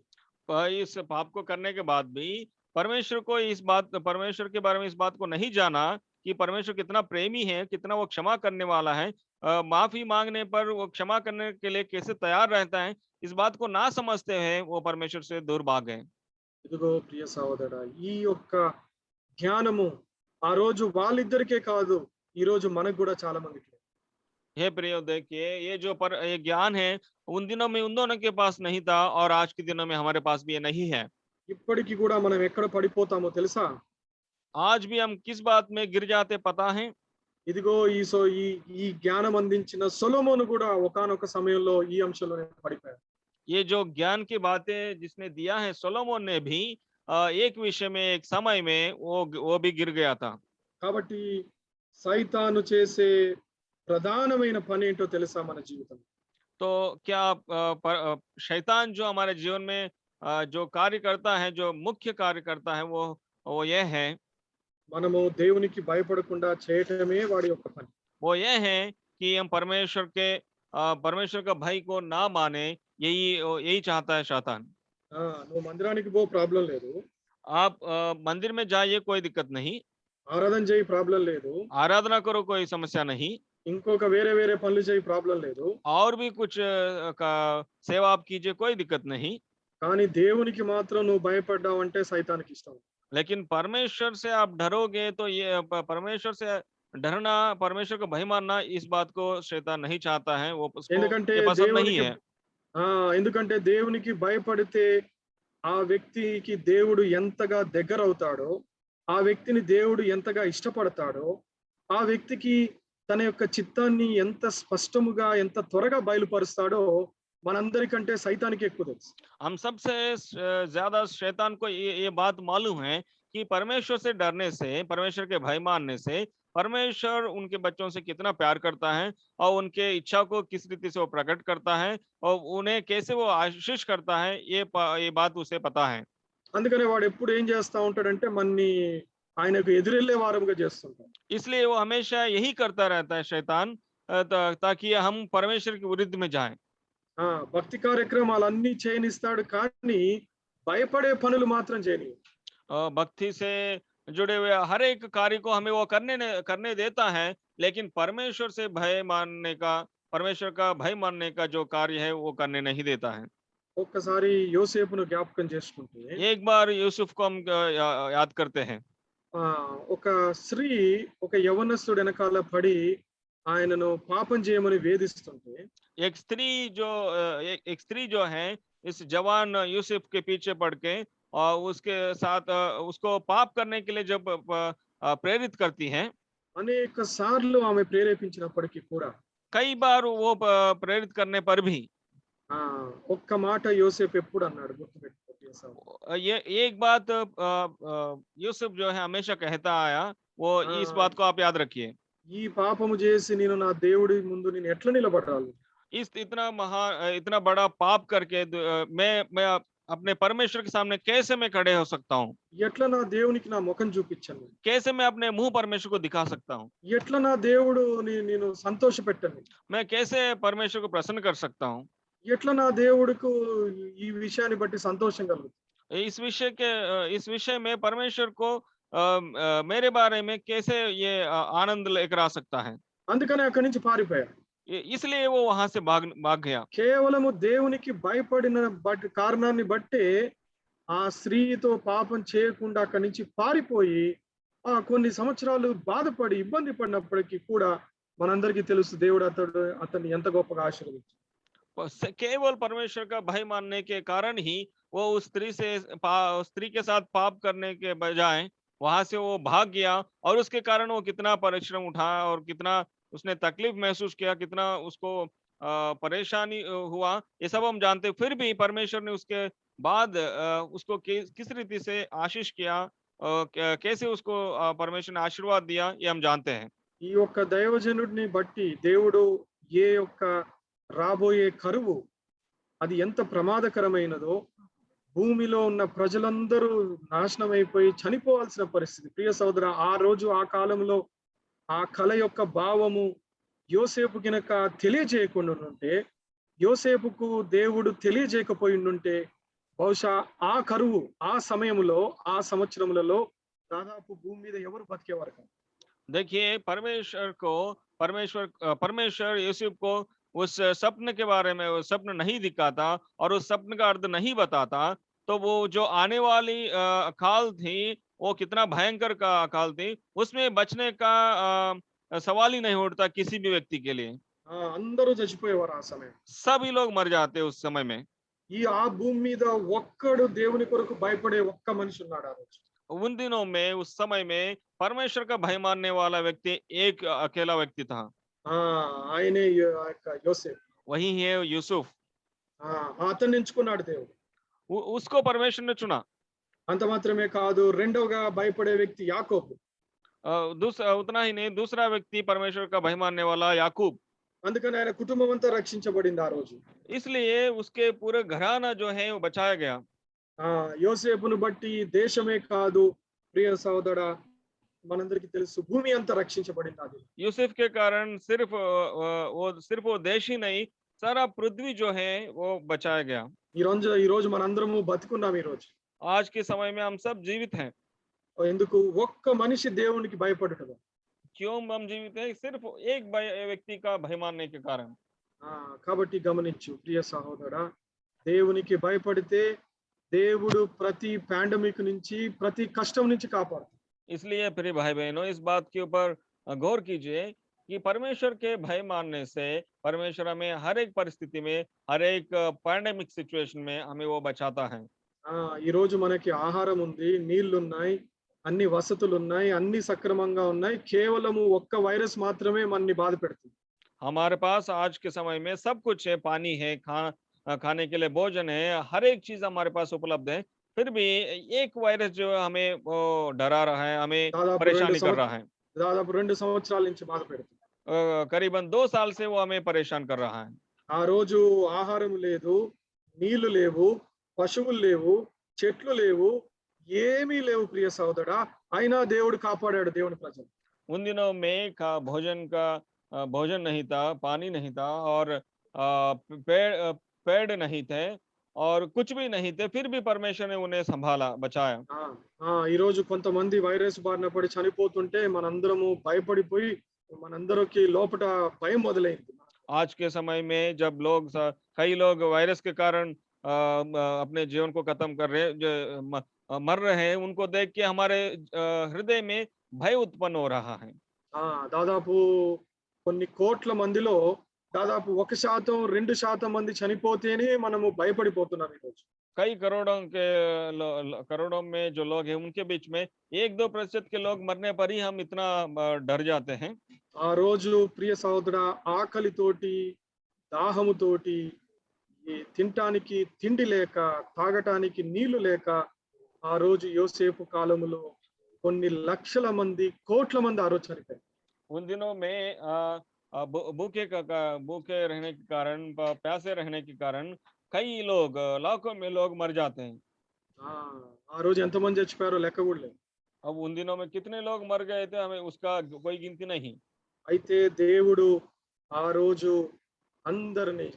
इस पाप को करने के बाद भी परमेश्वर के बारे में इस बात को नहीं जाना कि परमेश्वर कितना प्रेमी है, कितना वो क्षमा करने वाला है, माफी मांगने पर वो क्षमा करने के लिए कैसे तैयार रहता है, इस बात को ना समझते हुए वो परमेश्वर से दूर भाग गए।
ఇదిగో ప్రియ సహోదరా, ఈ యొక్క జ్ఞానము ఆ రోజు వాళ్ళిద్దరికే కాదు, ఈ రోజు మనకు కూడా చాలా మందికి.
हे प्रियो, देखिए ये ज्ञान है उन दिनों में उन दोनों के पास नहीं था और आज के दिनों में हमारे पास भी ये नहीं है।
ఇప్పటికి కూడా మనం ఎక్కడ పడిపోతామో తెలుసా?
आज भी हम किस बात में गिर जाते पता है?
ఇదిగో ఈ జ్ఞానం అందించిన సొలొమోను కూడా ఒకానొక సమయంలో ఈ అంశంలోనే పడిపోయాడు.
ये जो ज्ञान की बातें जिसने दिया है सोलोमन ने भी एक विषय में एक समय में वो भी गिर गया था।
కాబట్టి సైతాను చేసే ప్రధానమైన పని ఏంటో తెలుసా మన జీవితంలో?
तो क्या शैतान जो हमारे जीवन में जो कार्य करता है, जो मुख्य कार्य करता है, वो ये है,
మనము దేవునికి భయపడకుండా చేయటమే వాడి యొక్క పని.
वो ये है कि हम परमेश्वर का भय को ना माने, यही चाहता है शैतान।
నువ్వు మందిరానికి పో, ప్రాబ్లం లేదు.
आप मंदिर में जाइए, कोई दिक्कत नहीं।
ఆరాధన చేయి, ప్రాబ్లం లేదు.
आराधना करो, कोई समस्या नहीं।
ఇంకొక వేరే పనులు చేయి, ప్రాబ్లం లేదు.
और भी कुछ का सेवा आप कीजिए, कोई दिक्कत नहीं।
కానీ దేవునికి మాత్రం నువ్వు భయపడ్డావంటే సైతానికి ఇష్టం.
लेकिन परमेश्वर से आप डरोगे तो ये परमेश्वर से डरना, परमेश्वर का भय मानना, इस बात को शैतान नहीं चाहता है, वो उसको ये पसंद नहीं है।
ఎందుకంటే దేవునికి భయపడితే ఆ వ్యక్తికి దేవుడు ఎంతగా దగ్గర అవుతాడో, ఆ వ్యక్తిని దేవుడు ఎంతగా ఇష్టపడతాడో, ఆ వ్యక్తికి తన యొక్క చిత్తాన్ని ఎంత స్పష్టముగా ఎంత త్వరగా బయలుపరుస్తాడో మనందరికంటే సైతానికి ఎక్కువ తెలుసు.
हम सबसे ज्यादा शैतान को ये बात मालूम है कि परमेश्वर से डरने से, परमेश्वर के भय मानने से परमेश्वर उनके बच्चों से कितना प्यार करता है और उनके इच्छा को किस रीति से वो प्रकट करता है और उन्हें कैसे वो आशीष करता है, ये बात उसे पता है।
అందుకనే వాడు ఎప్పుడు ఏం చేస్తా ఉంటాడంటే మన్ని ఆయనకు ఎదురెళ్లే వారముగా చేస్తుంటాడు.
इसलिए वो हमेशा यही करता रहता है शैतान, ताकि हम परमेश्वर के विरुद्ध में जाएं।
భక్తి కార్యక్రమాలన్నీ చేయనిస్తాడు, కానీ భయపడే పనులు మాత్రం చేయని.
भक्ति से जुड़े हुए हर एक कार्य को हमें वो करने देता है, लेकिन परमेश्वर का भय मानने का जो कार्य है वो करने नहीं देता है।
ఒక్కసారి యోసేపును జ్ఞాపకం చేసుకుంటే,
एक बार यूसुफ को हम याद करते हैं।
ఒక స్త్రీ ఒక యవనస్తుడు వెనకాల పడి ఆయనను పాపం చేయమని వేధిస్తుంటే,
एक स्त्री जो है इस जवान यूसुफ के पीछे पड़ के और उसके साथ उसको पाप करने के लिए जब प्रेरित करती है,
అనేక సార్లు ఆమె ప్రేరేపించినప్పటికీ కూడా
कई बार वो प्रेरित करने पर भी
ఒక్క మాట యోసేపు ఎప్పుడు అన్నాడు, గుర్తుపెట్టుకో.
ये एक बात यूसुफ जो है हमेशा कहता आया, वो इस बात को आप याद रखिए।
ఈ పాపము చేసి నేను నా దేవుడి ముందు నేను ఎట్లా నిలబడాలి?
इतना बड़ा पाप करके मैं अपने परमेश्वर के सामने कैसे मैं खड़े हो सकता हूँ?
ఎట్లా నా దేవునికి నా ముఖం చూపించను?
कैसे मैं अपने मुंह परमेश्वर को दिखा सकता हूँ?
ఎట్లా నా దేవుడు నేను సంతోష పెట్టను?
मैं कैसे परमेश्वर को प्रसन्न कर सकता हूँ?
ఎట్లా నా దేవుడికి ఈ విషయాన్ని బట్టి సంతోషం కలుగుతుంది?
इस विषय में परमेश्वर को मेरे बारे में कैसे ये आनंद लेकर आ सकता है?
అందుకనే అక్కడి నుంచి పారిపోయాడు.
इसलिए वो वहां से भाग गया।
కేవలము దేవునికి భయపడిన కారణాన్ని బట్టే ఆ స్త్రీతో పాపం చేయకుండా అక్కడి నుంచి పారిపోయి కొన్ని సంవత్సరాలు బాధపడి ఇబ్బంది పడినప్పటికీ కూడా మనందరికీ తెలుసు దేవుడు అతన్ని ఎంత గొప్పగా ఆశీర్వదించాడు.
केवल परमेश्वर का भय मानने के कारण ही वो उस स्त्री के साथ पाप करने के बजाय वहां से वो भाग गया और उसके कारण वो कितना परिश्रम उठाया और कितना उसने तकलीफ महसूस किया, कितना उसको परेशानी हुआ, ये सब हम जानते। फिर भी परमेश्वर ने उसके बाद उसको किस रीति से आशीष किया, कैसे उसको परमेश्वर ने आशीर्वाद दिया, ये हम जानते हैं।
ఈ యొక్క దైవజనుడిని బట్టి దేవుడు ఏ యొక్క రాబోయే కరువు అది ఎంత ప్రమాదకరమైనదో, భూమిలో ఉన్న ప్రజలందరూ నాశనం అయిపోయి చనిపోవాల్సిన పరిస్థితి. ప్రియ సోదర, ఆ రోజు ఆ కాలంలో ఆ కళ యొక్క భావము యోసేపు గినక తెలియజేయకుండా ఉంటే, యోసేపుకు దేవుడు తెలియజేయకపోయి ఉంటే బహుశా ఆ కరువు ఆ సమయంలో ఆ సంవత్సరములలో దాదాపు భూమి మీద ఎవరు బతికేవారు కాదు.
देखिए परमेश्वर यूसुफ को उस स्वप्न के बारे में वो स्वप्न नहीं दिखाता और उस स्वप्न का अर्थ नहीं बताता, तो वो जो आने वाली अकाल थी वो कितना भयंकर का अकाल थी, उसमें बचने का सवाल ही नहीं उठता किसी भी व्यक्ति के लिए।
అందరూ చచ్చిపోయేవారు ఆ సమయం.
सभी लोग मर जाते उस समय में।
ఆ భూమి మీద ఒక్కడు దేవుని కొరకు భయపడే ఒక్క మనిషి ఉన్నాడు ఆ రోజు.
उन दिनों में उस समय में परमेश्वर का भय मानने वाला व्यक्ति एक अकेला व्यक्ति था,
ఆయనే ఆ యొక్క యోసేపు.
वही है यूसुफ।
అతన్ని ఎంచుకున్నాడు దేవుడు.
उसको परमेश्वर ने चुना।
అంత మాత్రమే కాదు, రెండవగా భయపడే వ్యక్తి యాకోబు.
उतना ही नहीं, दूसरा व्यक्ति परमेश्वर का भय मानने वाला याकूब।
అందుకని ఆయన కుటుంబం అంతా రక్షించబడింది ఆ రోజు.
इसलिए उसके पूरे घराना जो है वो बचाया गया।
యోసేపును బట్టి దేశమే కాదు ప్రియ సహోదరా, మనందరికీ తెలుసు భూమి అంతా రక్షించబడింది అది.
यूसुफ के कारण सिर्फ वो देश ही नहीं, सारा पृथ्वी जो है वो बचाया गया।
ఈ రోజు మనందరము బతుకున్నాం ఈ రోజు.
आज के समय में हम सब जीवित हैं।
ఎందుకు? ఒక్క మనిషి దేవునికి భయపడుట.
क्यों हम जीवित हैं? सिर्फ एक व्यक्ति का भय मानने के कारण।
కాబట్టి గమనించు ప్రియ సహోదరా, దేవునికి భయపడితే దేవుడు ప్రతి పాండమిక్ నుంచి ప్రతి కష్టం నుంచి కాపాడుతాడు.
इसलिए प्रिय भाई बहनों, इस बात के ऊपर गौर कीजिए कि परमेश्वर के भय मानने से परमेश्वर हमें हर एक परिस्थिति में, हर एक पैंडेमिक सिचुएशन में हमें वो बचाता है।
ఈ రోజు మనకి ఆహారం ఉంది, నీళ్లు ఉన్నాయి, అన్ని వసతులు ఉన్నాయి, అన్ని సక్రమంగా ఉన్నాయి. కేవలము ఒక్క వైరస్ మాత్రమే మనని బాధ పెడుతుంది.
हमारे पास आज के समय में सब कुछ है, पानी है, खाने के लिए भोजन है, हर एक चीज हमारे पास उपलब्ध है, फिर भी एक वायरस जो हमें वो डरा रहा है, हमें परेशानी कर रहा है।
దాదాపు 2 సంవత్సరాల నుంచి బాధ పెడుతుంది.
करीबन 2 साल से वो हमें परेशान कर रहा है।
ఆ రోజు ఆహారం లేదు, నీళ్లు లేవు, పశువులు లేవు, చెట్లు లేవు, ఏమీ లేవు ప్రియ సహోదరా, అయినా దేవుడు కాపాడాడు దేవుని ప్రజలు.
उन दिनों में भोजन नहीं था, पानी नहीं था, और पेड़ नहीं थे, और कुछ भी नहीं थे, फिर भी परमेश्वर ने उन्हें संभाला, बचाया।
ఈ రోజు కొంతమంది వైరస్ బారిన పడి చనిపోతుంటే మనందరము భయపడిపోయి మనందరికి లోపట భయం మొదలైంది.
आज के समय में जब कई लोग वायरस के कारण अपने जीवन को खत्म कर रहे, मर रहे हैं, उनको देख के हमारे हृदय में भय उत्पन्न हो रहा है।
దాదాపు కొన్ని కోట్ల మందిలో దాదాపు 1% 2% మంది చనిపోతేనే మనము భయపడిపోతున్నాం ఈ రోజు.
कई करोड़ों में जो लोग हैं, उनके बीच में 1-2% के लोग मरने पर ही हम इतना डर जाते हैं।
ఆ రోజు ప్రియ సహోదరా, ఆకలితోటి దాహముతోటి తినటానికి తిండి లేక, తాగటానికి నీళ్లు లేక, ఆ రోజు యోసేపు కాలములో కొన్ని లక్షల మంది, కోట్ల మంది ఆ రోజు చనిపోయారు.
उन दिनों में भूखे रहने के कारण, प्यासे रहने के कारण कई लोग, लाखों में लोग मर जाते हैं।
ఆ రోజు ఎంతమంది చచ్చిపోయారో లెక్క కూడా లేదు.
अब उन दिनों में कितने लोग मर गए थे, हमें उसका कोई गिनती नहीं।
అయితే దేవుడు ఆ రోజు అందరిని,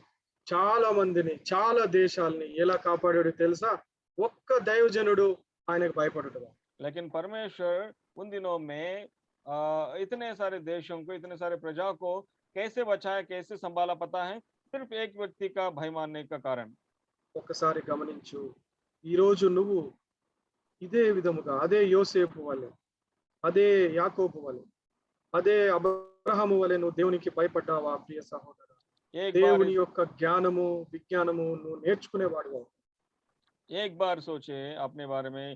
చాలా మందిని, చాలా దేశాలని ఎలా కాపాడాడో తెలుసా? ఒక్క దైవజనుడు ఆయనకు భయపడటం.
लेकिन परमेश्वर उन दिनों में इतने सारे देशों को, इतने सारे प्रजा को कैसे बचाया, कैसे संभाला, पता है? सिर्फ एक व्यक्ति का भय मानने का कारण।
ఒక్కసారి గమనించు, ఈ రోజు నువ్వు ఇదే విధముగా, అదే యోసేపు వలె, అదే యాకోబు వలె, అదే అబ్రహాము వలె నువ్వు దేవునికి భయపడ్డావా ప్రియ సహోదరా? దేవుని యొక్క జ్ఞానము, విజ్ఞానము నువ్వు నేర్చుకునేవాడు.
एक बार सोचे अपने बारे में,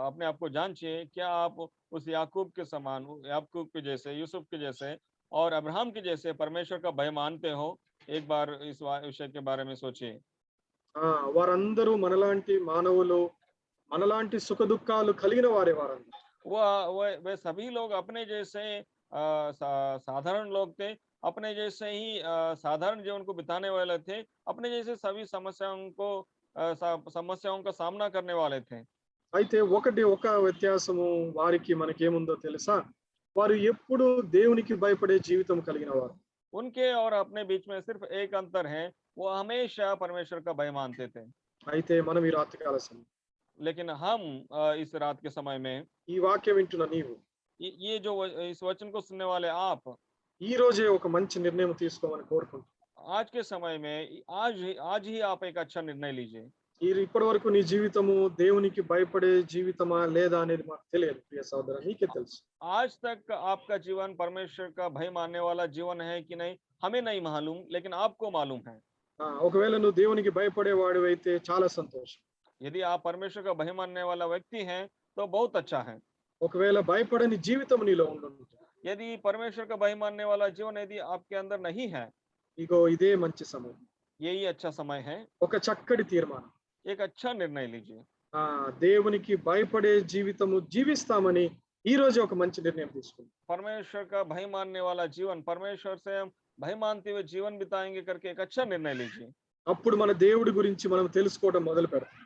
अपने आप को जांचिए, क्या आप उस याकूब के समान, याकूब के जैसे, यूसुफ के जैसे और अब्राहम के जैसे परमेश्वर का भय मानते हो? एक बार इस विषय के बारे में सोचिए।
వారందరూ మనలాంటి మానవులు, మనలాంటి సుఖ దుఃఖాలు కలిగిన వారే వారందరూ.
वे सभी लोग अपने जैसे साधारण लोग थे, अपने जैसे ही साधारण जीवन को बिताने वाले थे, अपने जैसे सभी समस्याओं का सामना करने वाले थे।
అయితే ఒక వ్యత్యాసము వారికి మనకేముందో తెలుసా? వారు ఎప్పుడు దేవునికి భయపడే జీవితం కలిగిన వారు.
उनके और अपने बीच में सिर्फ एक अंतर है, वो हमेशा परमेश्वर का भय मानते थे।
అయితే మనం ఈ రాత్రికాల సమయం
लेकिन हम इस रात के समय में
ఈ వాక్యం వింటున్న నీవు
ये जो इस वचन को सुनने वाले आप
ఈ రోజే ఒక మంచి నిర్ణయం తీసుకోమని కోరుకుంటున్నాను.
आज के समय में आज ही आप एक अच्छा निर्णय लीजिए।
ఇప్పటి వరకు నీ జీవితము దేవునికి భయపడే జీవితమా లేదా అనేది మాకు తెలియదు ప్రియ సోదరా, నీకే తెలుసు.
आज तक आपका जीवन परमेश्वर का भय मानने वाला जीवन है कि नहीं, हमें नहीं मालूम, लेकिन आपको मालूम है।
ఒకవేళ నువ్వు దేవునికి భయపడే వాడివైతే చాలా సంతోషం.
यदि आप परमेश्वर का भय मानने वाला व्यक्ति हैं तो बहुत अच्छा है।
ఒకవేళ భయపడని జీవితం నీలో ఉండుంటే
यदि परमेश्वर का भय मानने वाला जीवन यदि आपके अंदर नहीं है,
ఇగో ఇదే మంచి సమయం,
यही अच्छा समय है।
ఒక చక్కటి తీర్మానం.
एक अच्छा निर्णय लीजिए।
దేవునికి భయపడే జీవితము జీవిస్తామని ఈ రోజు ఒక మంచి నిర్ణయం తీసుకుందాం.
परमेश्वर का भय मानने वाला जीवन, परमेश्वर से हम भय मानते हुए जीवन बिताएंगे करके एक अच्छा निर्णय लीजिए।
అప్పుడు మన దేవుడి గురించి మనం తెలుసుకోవడం మొదలు పెడతాం.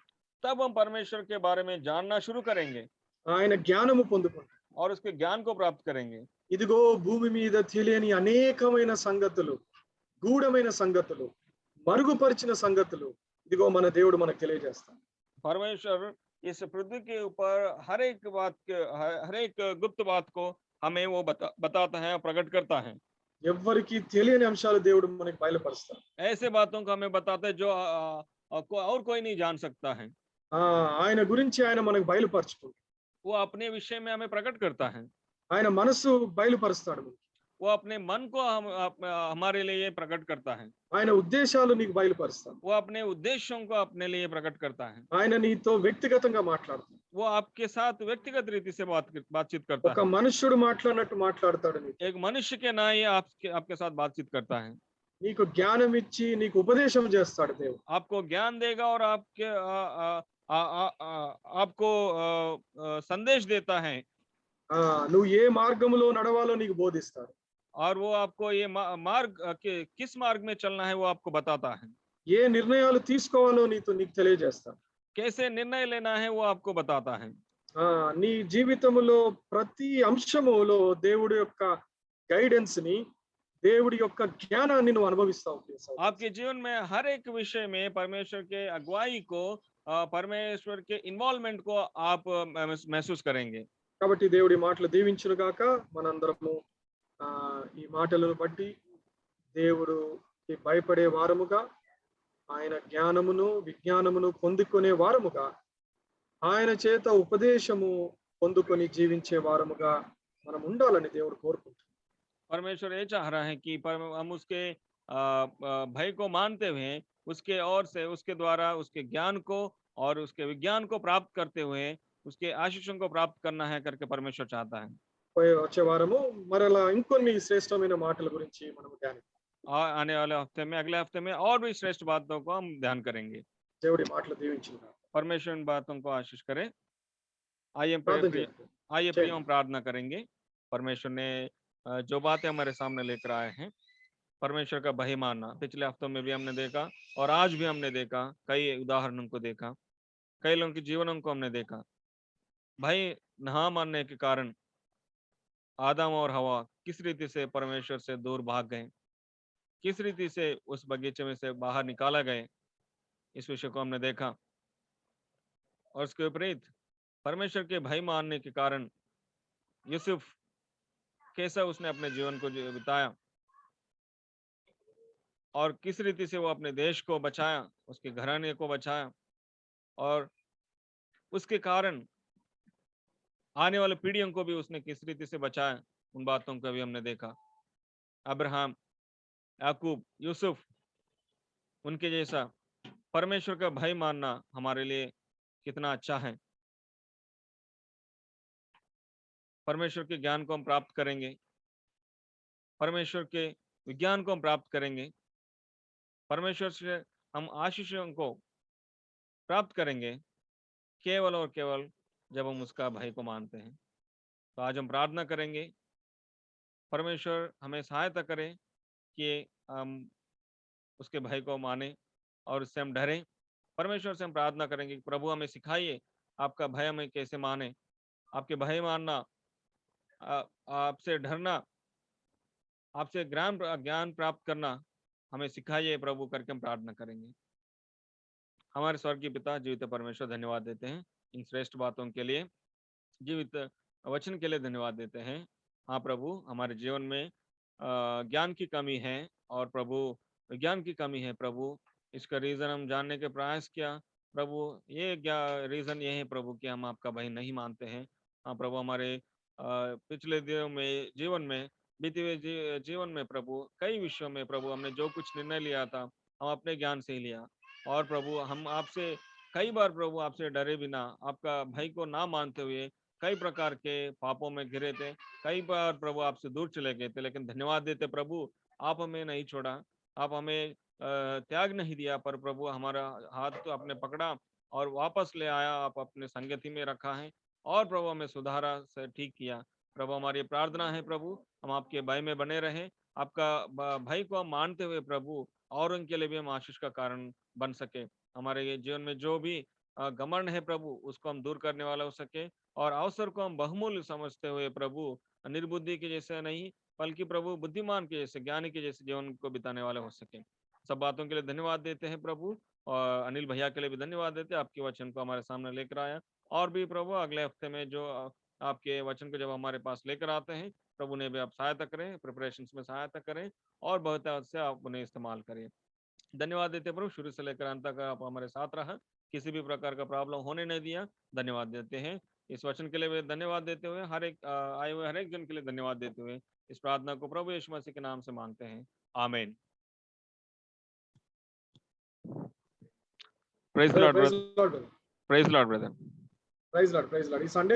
तब हम परमेश्वर के बारे में जानना शुरू करेंगे
ఆయన జ్ఞానము పొందుకుంటాం.
और उसके ज्ञान को प्राप्त करेंगे।
ఇదిగో భూమి మీద తెలియని అనేకమైన సంగతులు, గూఢమైన సంగతులు, మరుగుపరిచిన సంగతులు ఇదిగో మన దేవుడు మనకు తెలియజేస్తాడు.
परमेश्वर इस पृथ्वी के ऊपर हर एक गुप्त बात को हमें वो बताता है, प्रकट करता है।
ఎవ్వరికి తెలియని అంశాలు దేవుడు మనకు బయలుపరుస్తాడు.
ऐसे बातों को हमें बताता है जो और कोई नहीं जान सकता है।
ఆయన గురించి ఆయన మనకు బయలుపరుచుకుంటాడు.
वो अपने विषय में हमें प्रकट करता है।
ఆయన మనసు బయలుపరుస్తాడు.
वो अपने मन को हमारे लिए प्रकट करता है।
ఆయన ఉద్దేశాలు నీకు బయలుపరుస్తాడు.
वो अपने उद्देश्यों को अपने लिए प्रकट करता है।
ఆయన నీతో వ్యక్తిగతంగా మాట్లాడతాడు.
वो आपके साथ व्यक्तिगत रीति से बातचीत करता
ఒక
है।
మనుష్యుడు మాట్లాడినట్టు మాట్లాడతాడు నీతో.
एक मनुष्य के ना ही आपके साथ बातचीत करता है।
నీకు జ్ఞానం ఇచ్చి నీకు ఉపదేశం చేస్తాడు దేవుడు.
आपको ज्ञान देगा और आपको संदेश देता है।
నువ్వు ఏ మార్గంలో నడవాలో నీకు బోధిస్తాడు.
और वो आपको ये मार्ग किस मार्ग में चलना है वो आपको बताता है।
ఏ నిర్ణయాలు తీసుకోవాలో నీకు తెలియజేస్తాడు.
कैसे निर्णय लेना है वो आपको बताता है।
నీ జీవితంలో ప్రతి అంశములో దేవుడి యొక్క గైడెన్స్ ని, దేవుడి యొక్క జ్ఞానాన్ని నువ్వు అనుభవిస్తావు.
आपके जीवन में हर एक विषय में परमेश्वर के अगुवाई को, परमेश्वर के इन्वॉल्वमेंट को आप महसूस करेंगे।
కాబట్టి దేవుడి మాటలు దీవించును గాక. మనందరము ఈ మాటలను బట్టి దేవుడికి భయపడే వారముగా, ఆయన జ్ఞానమును విజ్ఞానమును పొందుకునే వారముగా, ఆయన చేత ఉపదేశము పొందుకొని జీవించే వారముగా మనం ఉండాలని దేవుడు కోరుకుంటున్నాడు.
परमेश्वर ये चाह रहा है कि हम उसके भय को मानते हुए उसके ओर से, उसके द्वारा उसके ज्ञान को और उसके विज्ञान को प्राप्त करते हुए उसके आशीषों को प्राप्त करना है करके परमेश्वर चाहता है।
వచ్చే వారము మరలా ఇంకొన్ని శ్రేష్టమైన మాటల గురించి మనం ధ్యానిద్దాం.
और आने वाले हफ्ते में, अगले हफ्ते में और भी श्रेष्ठ बातों को हम ध्यान करेंगे।
దేవుడి మాటలు దీవించును గాక.
परमेश्वर इन बातों को आशीष करे। आइए
ప్రార్థన
प्रिय
చేయండి.
हम प्रार्थना करेंगे। परमेश्वर ने जो बातें हमारे सामने लेकर आए हैं, परमेश्वर का भय मानना, पिछले हफ्तों में भी हमने देखा और आज भी हमने देखा, कई उदाहरणों को देखा, कई लोगों के जीवनों को हमने देखा। भय ना मानने के कारण आदम और हवा किस रीति से परमेश्वर से दूर भाग गए, किस रीति से उस बगीचे में से बाहर निकाला गए, इस विषय को हमने देखा। और उसके विपरीत परमेश्वर के भय मानने के कारण यूसुफ कैसा उसने अपने जीवन को बिताया और किस रीति से वो अपने देश को बचाया, उसके घराने को बचाया, और उसके कारण आने वाले पीढ़ियों को भी उसने किस रीति से बचाया, उन बातों को भी हमने देखा। अब्राहम, याकूब, यूसुफ, उनके जैसा परमेश्वर का भय मानना हमारे लिए कितना अच्छा है। परमेश्वर के ज्ञान को हम प्राप्त करेंगे, परमेश्वर के विज्ञान को हम प्राप्त करेंगे, परमेश्वर से हम आशीषों को प्राप्त करेंगे केवल और केवल जब हम उसका भय को मानते हैं। तो आज हम प्रार्थना करेंगे, परमेश्वर हमें सहायता करे कि हम उसके भय को माने और उससे हम डरें। परमेश्वर से हम प्रार्थना करेंगे कि प्रभु हमें सिखाइए आपका भय हमें कैसे माने। आपके भय मानना आपसे डरना, आपसे ज्ञान प्राप्त करना हमें सिखाइए प्रभु करके हम प्रार्थना करेंगे। हमारे स्वर्गीय पिता जीवित परमेश्वर, धन्यवाद देते हैं इन श्रेष्ठ बातों के लिए, जीवित वचन के लिए धन्यवाद देते हैं। हाँ प्रभु, हमारे जीवन में ज्ञान की कमी है और प्रभु विज्ञान की कमी है प्रभु। इसका रीजन हम जानने के प्रयास किया प्रभु, ये रीजन ये है प्रभु कि हम आपका भय नहीं मानते हैं। हाँ प्रभु, हमारे पिछले दिनों में जीवन में बीते हुए जीवन में प्रभु कई विषयों में प्रभु हमने जो कुछ निर्णय लिया था हम अपने ज्ञान से ही लिया, और प्रभु हम आपसे कई बार प्रभु आपसे डरे बिना, आपका भय को ना मानते हुए कई प्रकार के पापों में घिरे थे, कई बार प्रभु आपसे दूर चले गए थे। लेकिन धन्यवाद देते प्रभु, आप हमें नहीं छोड़ा, आप हमें त्याग नहीं दिया, पर प्रभु हमारा हाथ तो आपने पकड़ा और वापस ले आया, आप अपने संगति में रखा है और प्रभु हमें सुधारा से ठीक किया। प्रभु हमारी प्रार्थना है प्रभु, हम आपके भय में बने रहें, आपका भय को हम मानते हुए प्रभु और उनके लिए भी हम आशीष का कारण बन सके। हमारे ये जीवन में जो भी घमंड है प्रभु, उसको हम दूर करने वाला हो सके, और अवसर को हम बहुमूल्य समझते हुए प्रभु निर्बुद्धि के जैसे नहीं, बल्कि प्रभु बुद्धिमान के जैसे, ज्ञानी के जैसे जीवन को बिताने वाले हो सके। सब बातों के लिए धन्यवाद देते हैं प्रभु, और अनिल भैया के लिए भी धन्यवाद देते हैं, आपके वचन को हमारे सामने लेकर आया। और भी प्रभु अगले हफ्ते में जो आपके वचन को जब हमारे पास लेकर आते हैं, प्रभु ने भी आप सहायता करें, प्रिपरेशंस में सहायता करें, और बहुत से आप उन्हें इस्तेमाल करें। धन्यवाद देते प्रभु, शुरू से लेकर अंत तक आप हमारे साथ रहा, किसी भी प्रकार का प्रॉब्लम होने नहीं दिया। धन्यवाद देते हैं इस वचन के लिए भी धन्यवाद देते हुए, हर एक आए हुए हर एक जन के लिए धन्यवाद देते हुए इस प्रार्थना को प्रभु यीशु मसीह के नाम से मांगते हैं, आमीन। Praise Lord brother,
Praise Lord, brother.
Praise Lord brother.
Praise Lord. Praise Lord. ఈ సండే